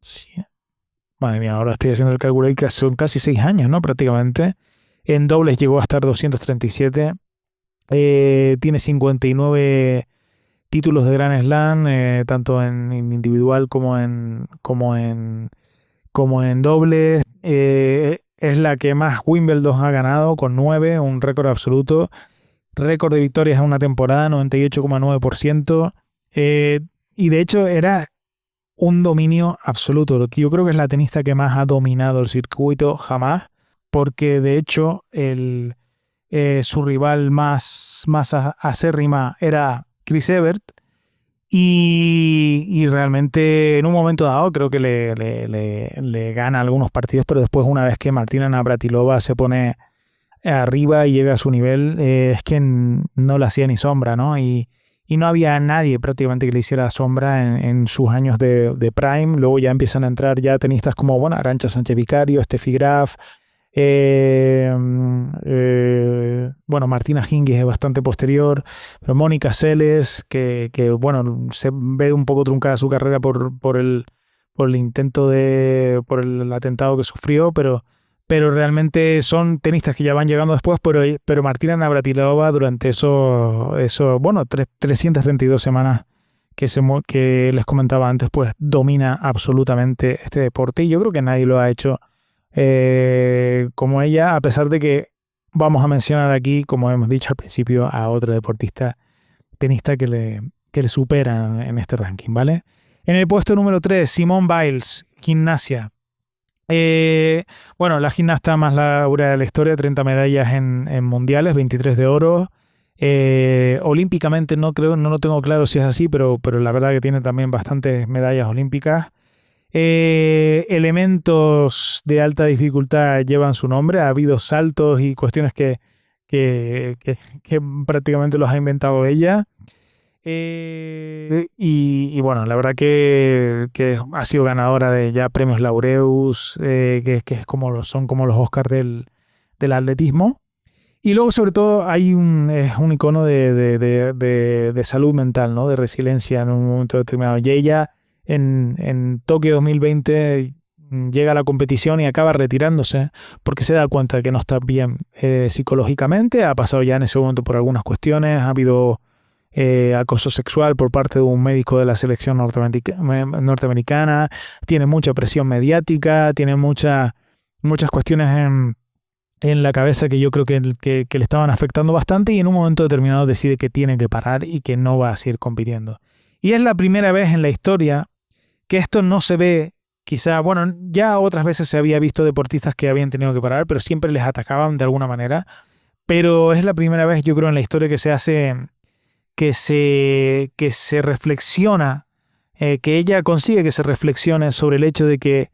sí, madre mía, ahora estoy haciendo el cálculo ahí, que son casi 6 años, ¿no? Prácticamente. En dobles llegó a estar 237, tiene 59 títulos de Grand Slam, tanto en individual como en dobles. Es la que más Wimbledon ha ganado, con 9, un récord absoluto. Récord de victorias en una temporada, 98,9%. Y de hecho era un dominio absoluto. Yo creo que es la tenista que más ha dominado el circuito jamás, porque de hecho su rival más acérrima era Chris Evert. Y realmente en un momento dado creo que le gana algunos partidos, pero después, una vez que Martina Navratilova se pone arriba y llega a su nivel, es que no le hacía ni sombra, ¿no? Y no había nadie prácticamente que le hiciera sombra en sus años de prime. Luego ya empiezan a entrar ya tenistas como, bueno, Arantxa Sánchez Vicario, Steffi Graf, bueno, Martina Hingis es bastante posterior, pero Mónica Seles, que bueno, se ve un poco truncada su carrera por el intento por el atentado que sufrió, pero realmente son tenistas que ya van llegando después, pero Martina Navratilova durante eso bueno, 332 semanas que les comentaba antes, pues domina absolutamente este deporte, y yo creo que nadie lo ha hecho como ella, a pesar de que vamos a mencionar aquí, como hemos dicho al principio, a otro tenista que le supera en este ranking, ¿vale? En el puesto número 3, Simone Biles, gimnasia. Bueno, la gimnasta más laureada de la historia, 30 medallas en mundiales, 23 de oro, Olímpicamente no lo tengo claro si es así, pero la verdad que tiene también bastantes medallas olímpicas. Elementos de alta dificultad llevan su nombre. Ha habido saltos y cuestiones que prácticamente los ha inventado ella. Y bueno, la verdad que ha sido ganadora de ya premios Laureus, que es son como los Oscars del atletismo. Y luego, sobre todo, es un icono de salud mental, ¿no? De resiliencia en un momento determinado. Y ella en Tokio 2020 llega a la competición y acaba retirándose porque se da cuenta de que no está bien psicológicamente. Ha pasado ya en ese momento por algunas cuestiones. Ha habido acoso sexual por parte de un médico de la selección norteamericana. Tiene mucha presión mediática. Tiene muchas cuestiones en la cabeza que yo creo que le estaban afectando bastante, y en un momento determinado decide que tiene que parar y que no va a seguir compitiendo. Y es la primera vez en la historia que esto no se ve, quizá, bueno, ya otras veces se había visto deportistas que habían tenido que parar, pero siempre les atacaban de alguna manera. Pero es la primera vez, yo creo, en la historia que se hace, que se reflexiona, que ella consigue que se reflexione sobre el hecho de que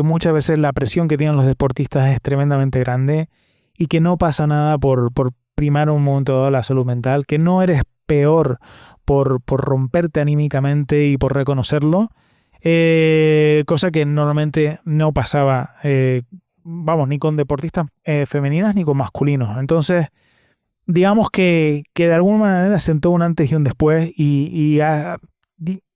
muchas veces la presión que tienen los deportistas es tremendamente grande y que no pasa nada por primar un momento dado la salud mental, que no eres peor por romperte anímicamente y por reconocerlo, cosa que normalmente no pasaba, ni con deportistas femeninas ni con masculinos. Entonces, digamos que de alguna manera sentó un antes y un después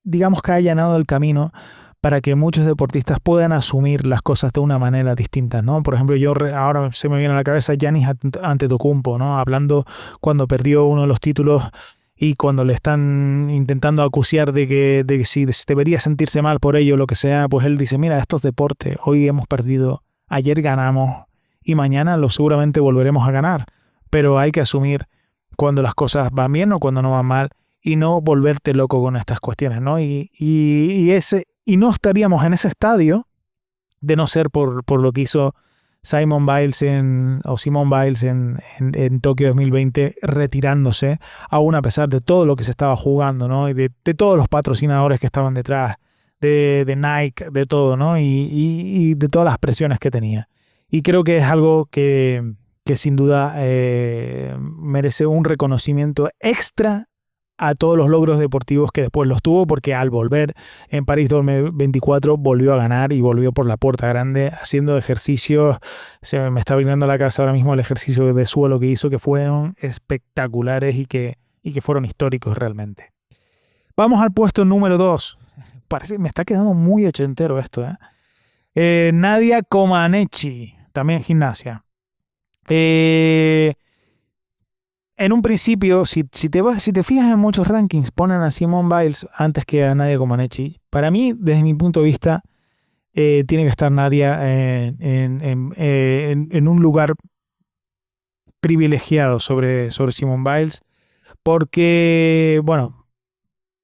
digamos que ha allanado el camino para que muchos deportistas puedan asumir las cosas de una manera distinta, ¿no? Por ejemplo, ahora se me viene a la cabeza Giannis Antetokounmpo, ¿no? Hablando cuando perdió uno de los títulos y cuando le están intentando acuciar de que si debería sentirse mal por ello o lo que sea, pues él dice, mira, esto es deporte, hoy hemos perdido, ayer ganamos y mañana seguramente volveremos a ganar, pero hay que asumir cuando las cosas van bien o cuando no van mal y no volverte loco con estas cuestiones, ¿no? Y no estaríamos en ese estadio de no ser por lo que hizo Simone Biles en Tokio 2020, retirándose, aún a pesar de todo lo que se estaba jugando, ¿no? Y de todos los patrocinadores que estaban detrás, de Nike, de todo, ¿no? Y de todas las presiones que tenía. Y creo que es algo que sin duda merece un reconocimiento extra a todos los logros deportivos que después los tuvo, porque al volver en París 2024 volvió a ganar y volvió por la puerta grande haciendo ejercicios. Se me está viniendo a la cabeza ahora mismo el ejercicio de suelo que hizo, que fueron espectaculares y que fueron históricos realmente. Vamos al puesto número 2. Me está quedando muy ochentero esto, Nadia Comaneci, también gimnasia. En un principio, si te fijas en muchos rankings, ponen a Simone Biles antes que a Nadia Comaneci. Para mí, desde mi punto de vista, tiene que estar Nadia en un lugar privilegiado sobre Simone Biles, porque, bueno,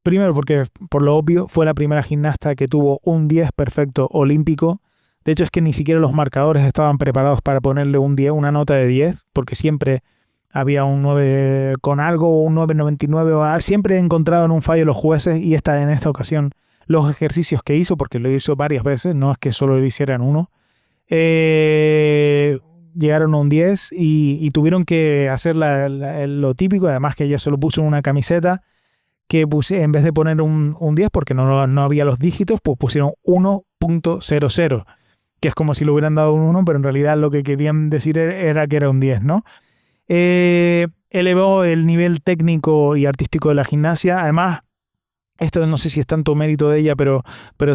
primero porque por lo obvio fue la primera gimnasta que tuvo un 10 perfecto olímpico. De hecho, es que ni siquiera los marcadores estaban preparados para ponerle un 10, una nota de 10, porque siempre había un 9 con algo o un 9,99. Siempre encontraban un fallo los jueces, y en esta ocasión los ejercicios que hizo, porque lo hizo varias veces, no es que solo lo hicieran uno, llegaron a un 10 y tuvieron que hacer lo típico, además que ella se lo puso en una camiseta, que en vez de poner un 10, porque no había los dígitos, pues pusieron 1.00, que es como si le hubieran dado un 1, pero en realidad lo que querían decir era que era un 10, ¿no? Elevó el nivel técnico y artístico de la gimnasia. Además, esto no sé si es tanto mérito de ella, pero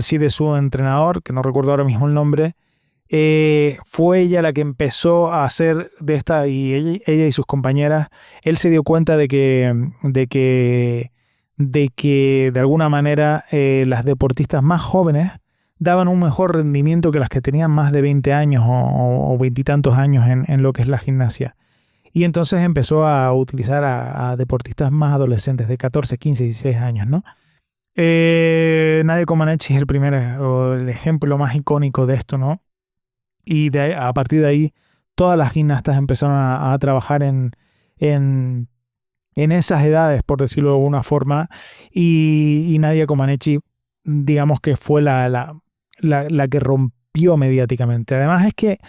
sí de su entrenador, que no recuerdo ahora mismo el nombre. Fue ella la que empezó a hacer de esta, y ella y sus compañeras, él se dio cuenta de que de alguna manera las deportistas más jóvenes daban un mejor rendimiento que las que tenían más de 20 años o 20 y tantos años en lo que es la gimnasia. Y entonces empezó a utilizar a deportistas más adolescentes, de 14, 15, 16 años, ¿no? Nadia Comaneci es el ejemplo más icónico de esto, ¿no? Y a partir de ahí todas las gimnastas empezaron a trabajar en esas edades, por decirlo de alguna forma, y Nadia Comaneci, digamos que fue la que rompió mediáticamente. Además es que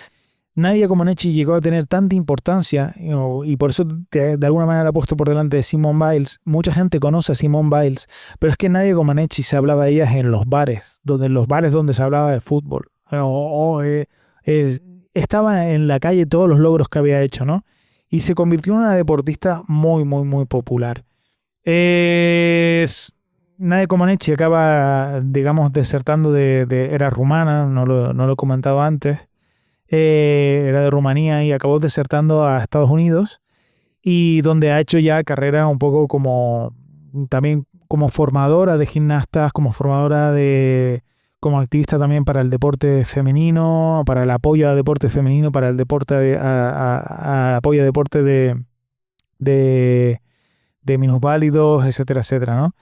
Nadia Comaneci llegó a tener tanta importancia y por eso de alguna manera la ha puesto por delante de Simone Biles. Mucha gente conoce a Simone Biles, pero es que Nadia Comaneci se hablaba de ellas en los bares donde se hablaba de fútbol. Estaba en la calle todos los logros que había hecho, ¿no? Y se convirtió en una deportista muy, muy, muy popular. Nadia Comaneci acaba, digamos, desertando era rumana, no lo he comentado antes. Era de Rumanía y acabó desertando a Estados Unidos, y donde ha hecho ya carrera un poco también como formadora de gimnastas, como activista también para el deporte femenino, para el apoyo al deporte femenino, para el deporte apoyo al deporte de minusválidos, etcétera, etcétera, ¿no?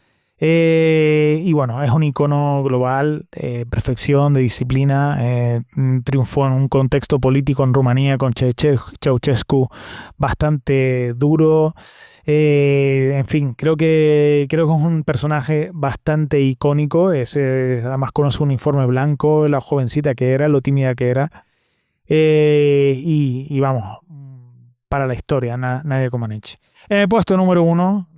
Y bueno, es un icono global, perfección, de disciplina. Triunfó en un contexto político en Rumanía con Ceausescu bastante duro. En fin, creo que es un personaje bastante icónico. Además con su uniforme blanco, la jovencita que era, lo tímida que era. Y vamos, para la historia, Nadia Comaneci. En el puesto número 1,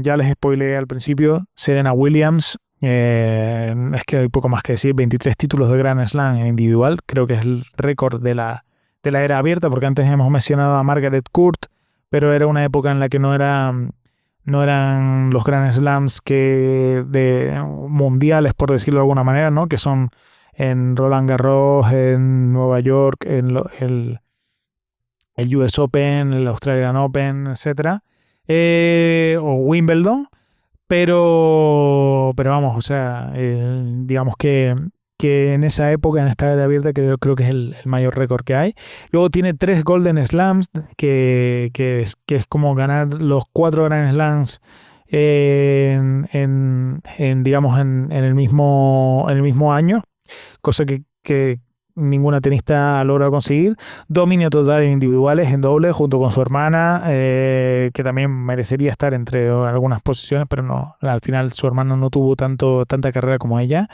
ya les spoileé al principio, Serena Williams. Es que hay poco más que decir, 23 títulos de Grand Slam en individual, creo que es el récord de la era abierta, porque antes hemos mencionado a Margaret Court, pero era una época en la que no eran los Grand Slams mundiales, por decirlo de alguna manera, ¿no? Que son en Roland Garros, en Nueva York, en el US Open, el Australian Open, etcétera. O Wimbledon, pero vamos, o sea, digamos que en esa época, en esta era abierta, creo que es el mayor récord que hay. Luego tiene 3 Golden Slams, que es como ganar los 4 Grand Slams digamos, en el mismo año, cosa que ninguna tenista ha logrado conseguir. Dominio total en individuales, en doble, junto con su hermana, que también merecería estar entre algunas posiciones, pero no, al final su hermana no tuvo tanta carrera como ella.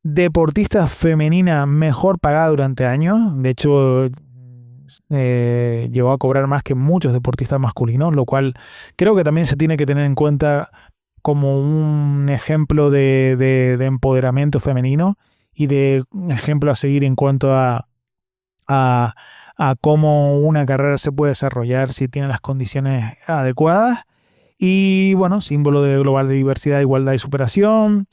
Deportista femenina mejor pagada durante años. De hecho, llegó a cobrar más que muchos deportistas masculinos, lo cual creo que también se tiene que tener en cuenta como un ejemplo de empoderamiento femenino y de un ejemplo a seguir en cuanto a cómo una carrera se puede desarrollar si tiene las condiciones adecuadas. Y bueno, símbolo de global de diversidad, igualdad y superación.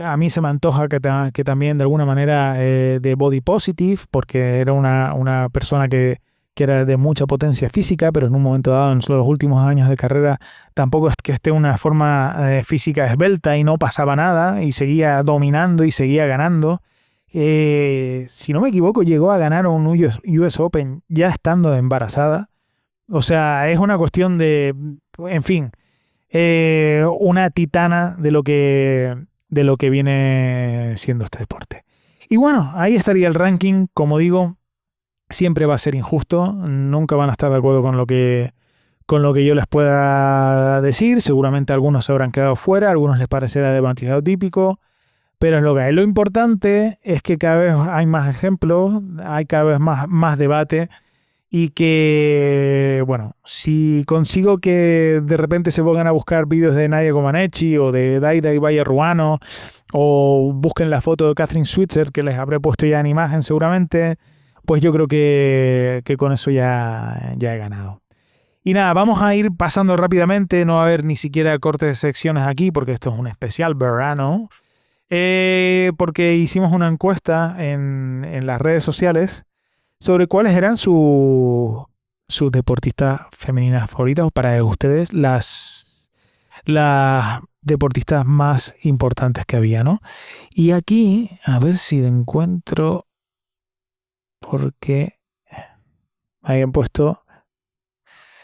A mí se me antoja que también de alguna manera de body positive, porque era una persona que era de mucha potencia física, pero en un momento dado, en los últimos años de carrera, tampoco es que esté en una forma física esbelta y no pasaba nada, y seguía dominando y seguía ganando. Si no me equivoco, llegó a ganar un US Open ya estando embarazada. O sea, es una cuestión en fin, una titana de lo que viene siendo este deporte. Y bueno, ahí estaría el ranking. Como digo, siempre va a ser injusto, nunca van a estar de acuerdo con lo que yo les pueda decir. Seguramente algunos se habrán quedado fuera, a algunos les parecerá demasiado típico, pero es lo que hay. Lo importante es que cada vez hay más ejemplos, hay cada vez más debate, y que, bueno, si consigo que de repente se pongan a buscar vídeos de Nadia Comaneci o de Daida Valle Ruano, o busquen la foto de Catherine Switzer, que les habré puesto ya en imagen seguramente, pues yo creo que con eso ya he ganado. Y nada, vamos a ir pasando rápidamente, no va a haber ni siquiera cortes de secciones aquí, porque esto es un especial verano, porque hicimos una encuesta en las redes sociales sobre cuáles eran sus deportistas femeninas favoritas, o para ustedes las deportistas más importantes que había, ¿no? Y aquí, a ver si lo encuentro, porque me habían puesto...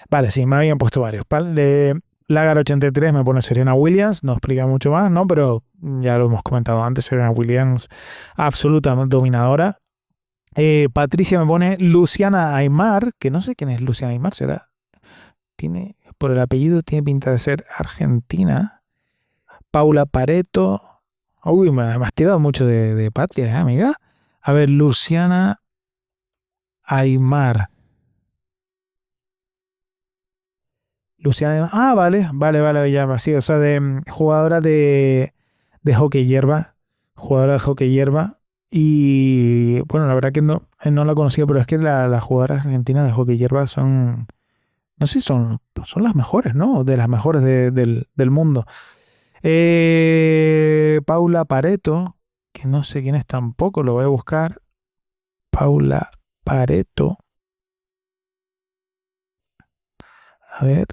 Vale, sí, me habían puesto varios. De Lagar83 me pone Serena Williams, no explica mucho más, ¿no? Pero ya lo hemos comentado antes, Serena Williams, absoluta dominadora. Patricia me pone Luciana Aymar, que no sé quién es Luciana Aymar, será. Por el apellido tiene pinta de ser argentina. Paula Pareto. Uy, me has tirado mucho de patria, amiga. A ver, Luciana Aymar. Luciana Aymar. Ah, vale, ya, sí, o sea, jugadora de hockey hierba. Jugadora de hockey hierba. Y bueno, la verdad que no la conocía, pero es que las jugadoras argentinas de hockey hierba son, no sé, son las mejores, ¿no? De las mejores del mundo. Paula Pareto, que no sé quién es tampoco, lo voy a buscar. Paula Pareto. A ver,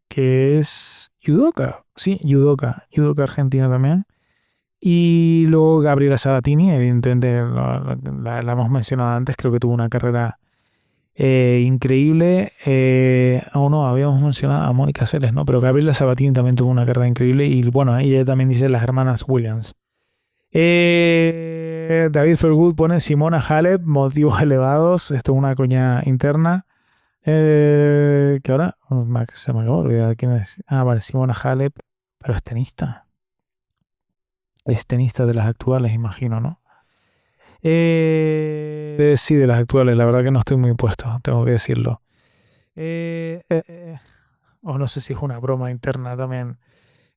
que es judoka. Sí, judoka argentina también. Y luego Gabriela Sabatini, evidentemente la hemos mencionado antes, creo que tuvo una carrera increíble. No, habíamos mencionado a Mónica Seles, ¿no? Pero Gabriela Sabatini también tuvo una carrera increíble. Y bueno, ella también dice las hermanas Williams. David Fergut pone Simona Halep, motivos elevados. Esto es una coña interna. Que ahora se me acabó de olvidar quién es. Ah, vale, Simona Halep, pero es tenista. Es tenista de las actuales, imagino, ¿no? Sí, de las actuales, la verdad que no estoy muy puesto, tengo que decirlo. O no sé si es una broma interna también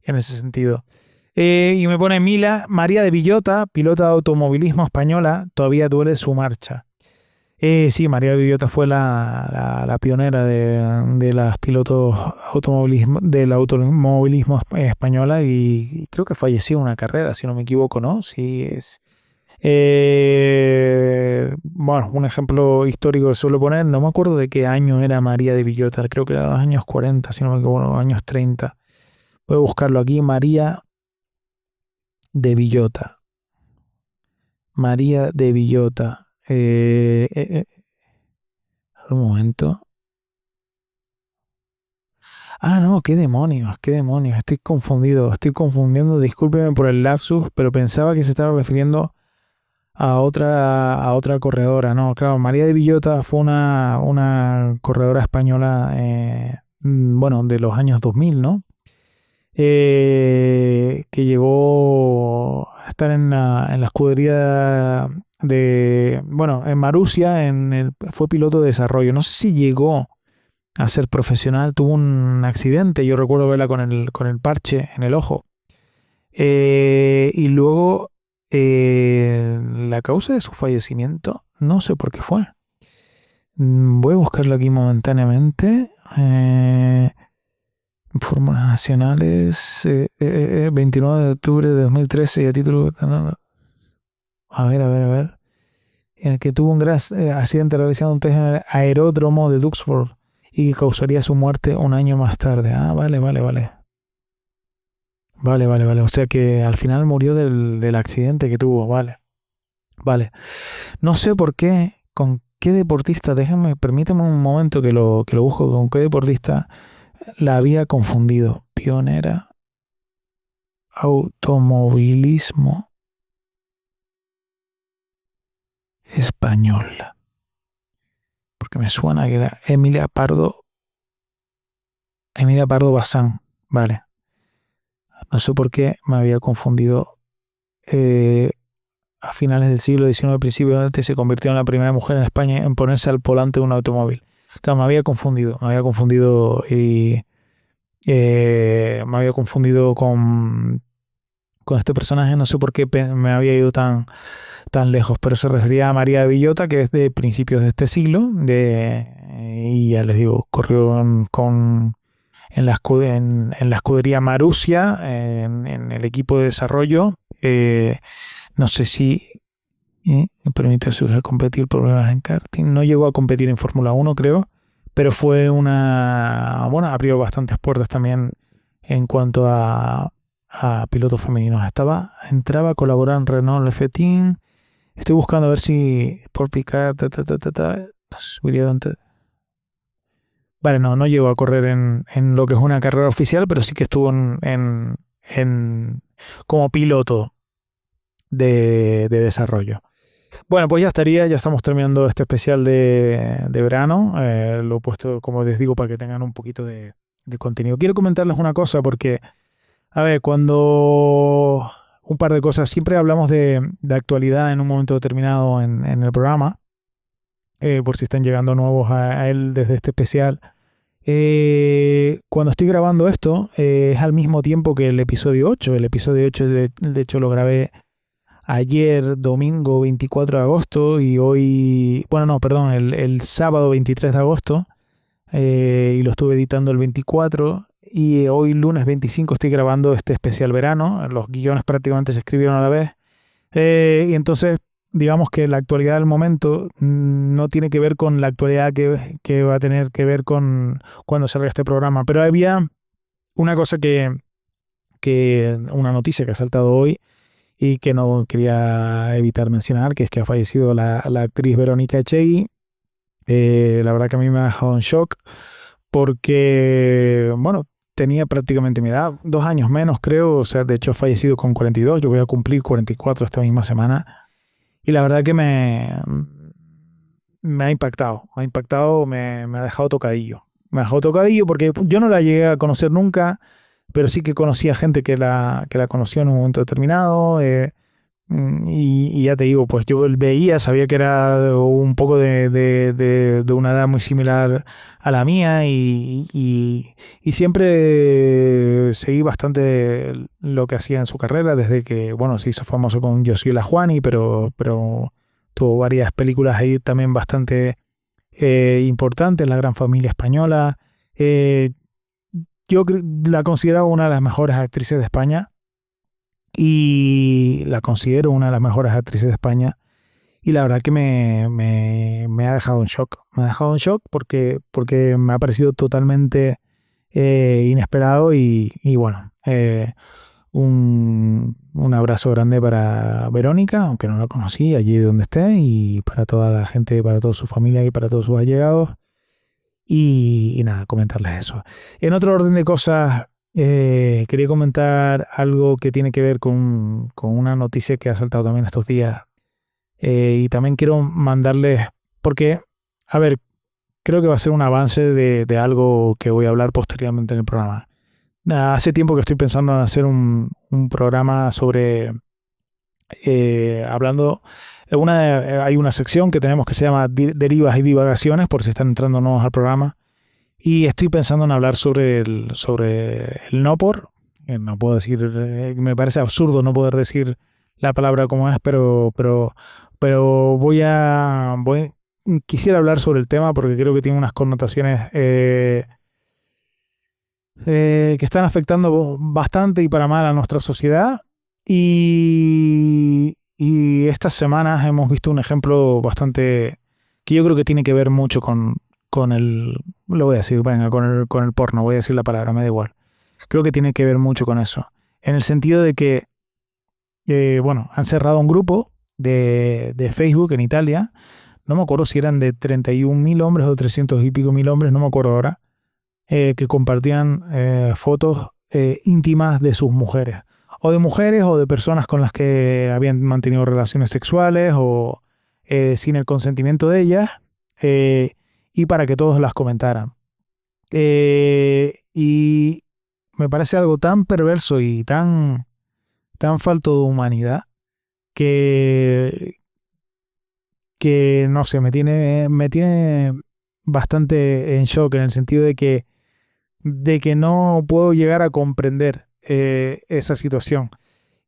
en ese sentido. Y me pone María de Villota, pilota de automovilismo española, todavía duele su marcha. Sí, María de Villota fue la pionera de las pilotos del automovilismo española y creo que falleció en una carrera, si no me equivoco, ¿no? Sí, es. Bueno, un ejemplo histórico que suelo poner, no me acuerdo de qué año era María de Villota, creo que era los años 40, si no me equivoco, los años 30. Voy a buscarlo aquí, María de Villota. María de Villota. Un momento. Ah, no, qué demonios, estoy confundiendo, discúlpeme por el lapsus, pero pensaba que se estaba refiriendo a otra corredora, no, claro, María de Villota fue una corredora española, bueno, de los años 2000, ¿no? Que llegó a estar en la escudería bueno, en Marussia, fue piloto de desarrollo, no sé si llegó a ser profesional, tuvo un accidente, yo recuerdo verla con el parche en el ojo. Y luego la causa de su fallecimiento, no sé por qué fue. Voy a buscarlo aquí momentáneamente. Fórmulas nacionales, 29 de octubre de 2013 y a título. A ver. En el que tuvo un gran accidente realizando un test en el aeródromo de Duxford y causaría su muerte un año más tarde. Ah, vale. Vale. O sea que al final murió del accidente que tuvo. Vale. No sé por qué, con qué deportista, permíteme un momento que lo busco, con qué deportista la había confundido. Pionera, automovilismo español. Porque me suena que era Emilia Pardo Bazán. Vale. No sé por qué me había confundido. A finales del siglo XIX, principio de se convirtió en la primera mujer en España en ponerse al volante de un automóvil. Claro, me había confundido y me había confundido con este personaje, no sé por qué me había ido tan lejos, pero se refería a María de Villota, que es de principios de este siglo, y ya les digo, corrió en la escudería Marussia, en el equipo de desarrollo. No sé si me permite competir problemas en karting. No llegó a competir en Fórmula 1, creo, pero fue bueno, abrió bastantes puertas también en cuanto a pilotos femeninos. Entraba a colaborar en Renault F-Team. Estoy buscando a ver si por picar, subiría antes. Vale, no llegó a correr en lo que es una carrera oficial, pero sí que estuvo como piloto de desarrollo. Bueno, pues ya estaría, ya estamos terminando este especial de verano. Lo he puesto, como les digo, para que tengan un poquito de contenido. Quiero comentarles una cosa porque, a ver, cuando un par de cosas, siempre hablamos de actualidad en un momento determinado en el programa, por si están llegando nuevos a él desde este especial. Cuando estoy grabando esto, es al mismo tiempo que el episodio 8. El episodio 8, de hecho, lo grabé ayer, domingo 24 de agosto, y hoy, bueno, no, perdón, el sábado 23 de agosto, y lo estuve editando el 24, y hoy lunes 25 estoy grabando este especial verano. Los guiones prácticamente se escribieron a la vez, y entonces digamos que la actualidad del momento no tiene que ver con la actualidad que va a tener que ver con cuando salga este programa, pero había una cosa una noticia que ha saltado hoy y que no quería evitar mencionar, que es que ha fallecido la actriz Verónica Echegui. La verdad que a mí me ha dejado en shock porque, bueno, tenía prácticamente mi edad, 2 años menos creo, o sea, de hecho ha fallecido con 42, yo voy a cumplir 44 esta misma semana, y la verdad que me ha impactado, me ha dejado tocadillo. Me ha dejado tocadillo porque yo no la llegué a conocer nunca, pero sí que conocía gente que la conoció en un momento determinado. Y ya te digo, pues yo veía, sabía que era un poco de una edad muy similar a la mía, y siempre seguí bastante lo que hacía en su carrera, desde que, bueno, se hizo famoso con Yo soy la Juani, pero tuvo varias películas ahí también bastante importantes, La Gran Familia Española. Eh, yo la considero una de las mejores actrices de España, y la considero una de las mejores actrices de España, y la verdad que me ha dejado en shock. Me ha dejado en shock porque me ha parecido totalmente inesperado, y bueno, un abrazo grande para Verónica, aunque no la conocí, allí donde esté, y para toda la gente, para toda su familia y para todos sus allegados. Y nada, comentarles eso. En otro orden de cosas, quería comentar algo que tiene que ver con una noticia que ha saltado también estos días. Y también quiero mandarles, porque, a ver, creo que va a ser un avance de algo que voy a hablar posteriormente en el programa. Hace tiempo que estoy pensando en hacer un programa sobre, hablando, hay una sección que tenemos que se llama Derivas y Divagaciones, por si están entrando nuevos al programa. Y estoy pensando en hablar sobre el no por. No puedo decir, me parece absurdo no poder decir la palabra como es, pero quisiera hablar sobre el tema porque creo que tiene unas connotaciones que están afectando bastante y para mal a nuestra sociedad. Y estas semanas hemos visto un ejemplo bastante que yo creo que tiene que ver mucho con lo voy a decir, venga, con el porno, voy a decir la palabra, me da igual. Creo que tiene que ver mucho con eso. En el sentido de que, bueno, han cerrado un grupo de Facebook en Italia. No me acuerdo si eran de 31.000 hombres o 300 y pico mil hombres, no me acuerdo ahora, que compartían fotos íntimas de sus mujeres. O de mujeres o de personas con las que habían mantenido relaciones sexuales o sin el consentimiento de ellas. Y para que todos las comentaran. Y me parece algo tan perverso y tan falto de humanidad que no sé, me tiene bastante en shock, en el sentido de que no puedo llegar a comprender esa situación.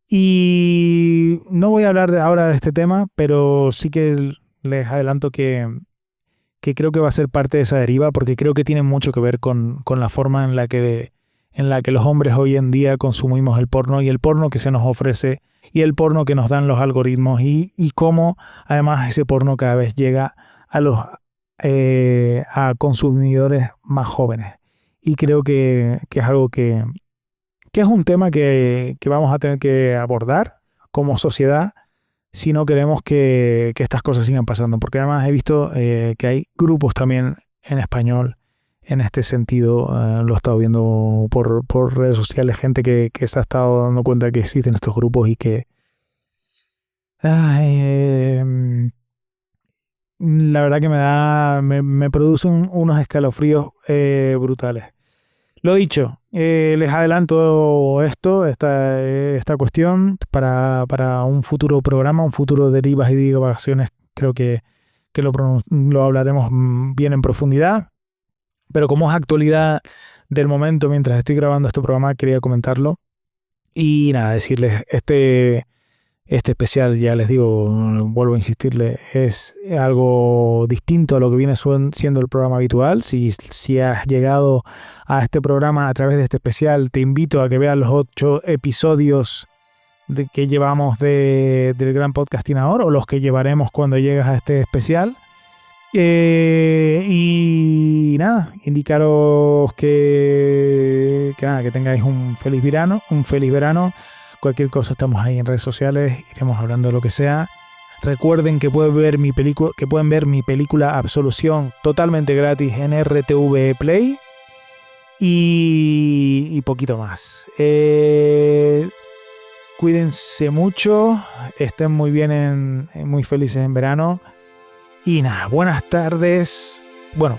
Y no voy a hablar ahora de este tema, pero sí que les adelanto que creo que va a ser parte de esa deriva, porque creo que tiene mucho que ver con la forma en la que los hombres hoy en día consumimos el porno, y el porno que se nos ofrece, y el porno que nos dan los algoritmos, y cómo además ese porno cada vez llega a consumidores más jóvenes. Y creo que es algo que es un tema que vamos a tener que abordar como sociedad si no queremos que estas cosas sigan pasando. Porque además he visto que hay grupos también en español en este sentido. Lo he estado viendo por redes sociales, gente que se ha estado dando cuenta que existen estos grupos y que la verdad que me producen unos escalofríos brutales. Lo dicho, les adelanto esta cuestión para un futuro programa, un futuro derivas y divagaciones. Creo que lo hablaremos bien en profundidad. Pero como es actualidad del momento mientras estoy grabando este programa, quería comentarlo. Y nada, decirles, este especial, ya les digo, vuelvo a insistirle, es algo distinto a lo que viene siendo el programa habitual. Si has llegado a este programa a través de este especial, te invito a que veas los 8 episodios que llevamos del Gran Podcastinador, o los que llevaremos cuando llegues a este especial. Y nada, indicaros que tengáis un feliz verano. Cualquier cosa, estamos ahí en redes sociales, iremos hablando de lo que sea. Recuerden que pueden ver mi película Absolución totalmente gratis en RTV Play. Y poquito más. Cuídense mucho, estén muy bien, muy felices en verano. Y nada, buenas tardes,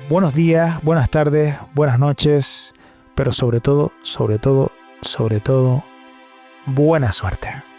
buenos días, buenas tardes, buenas noches, pero sobre todo, buena suerte.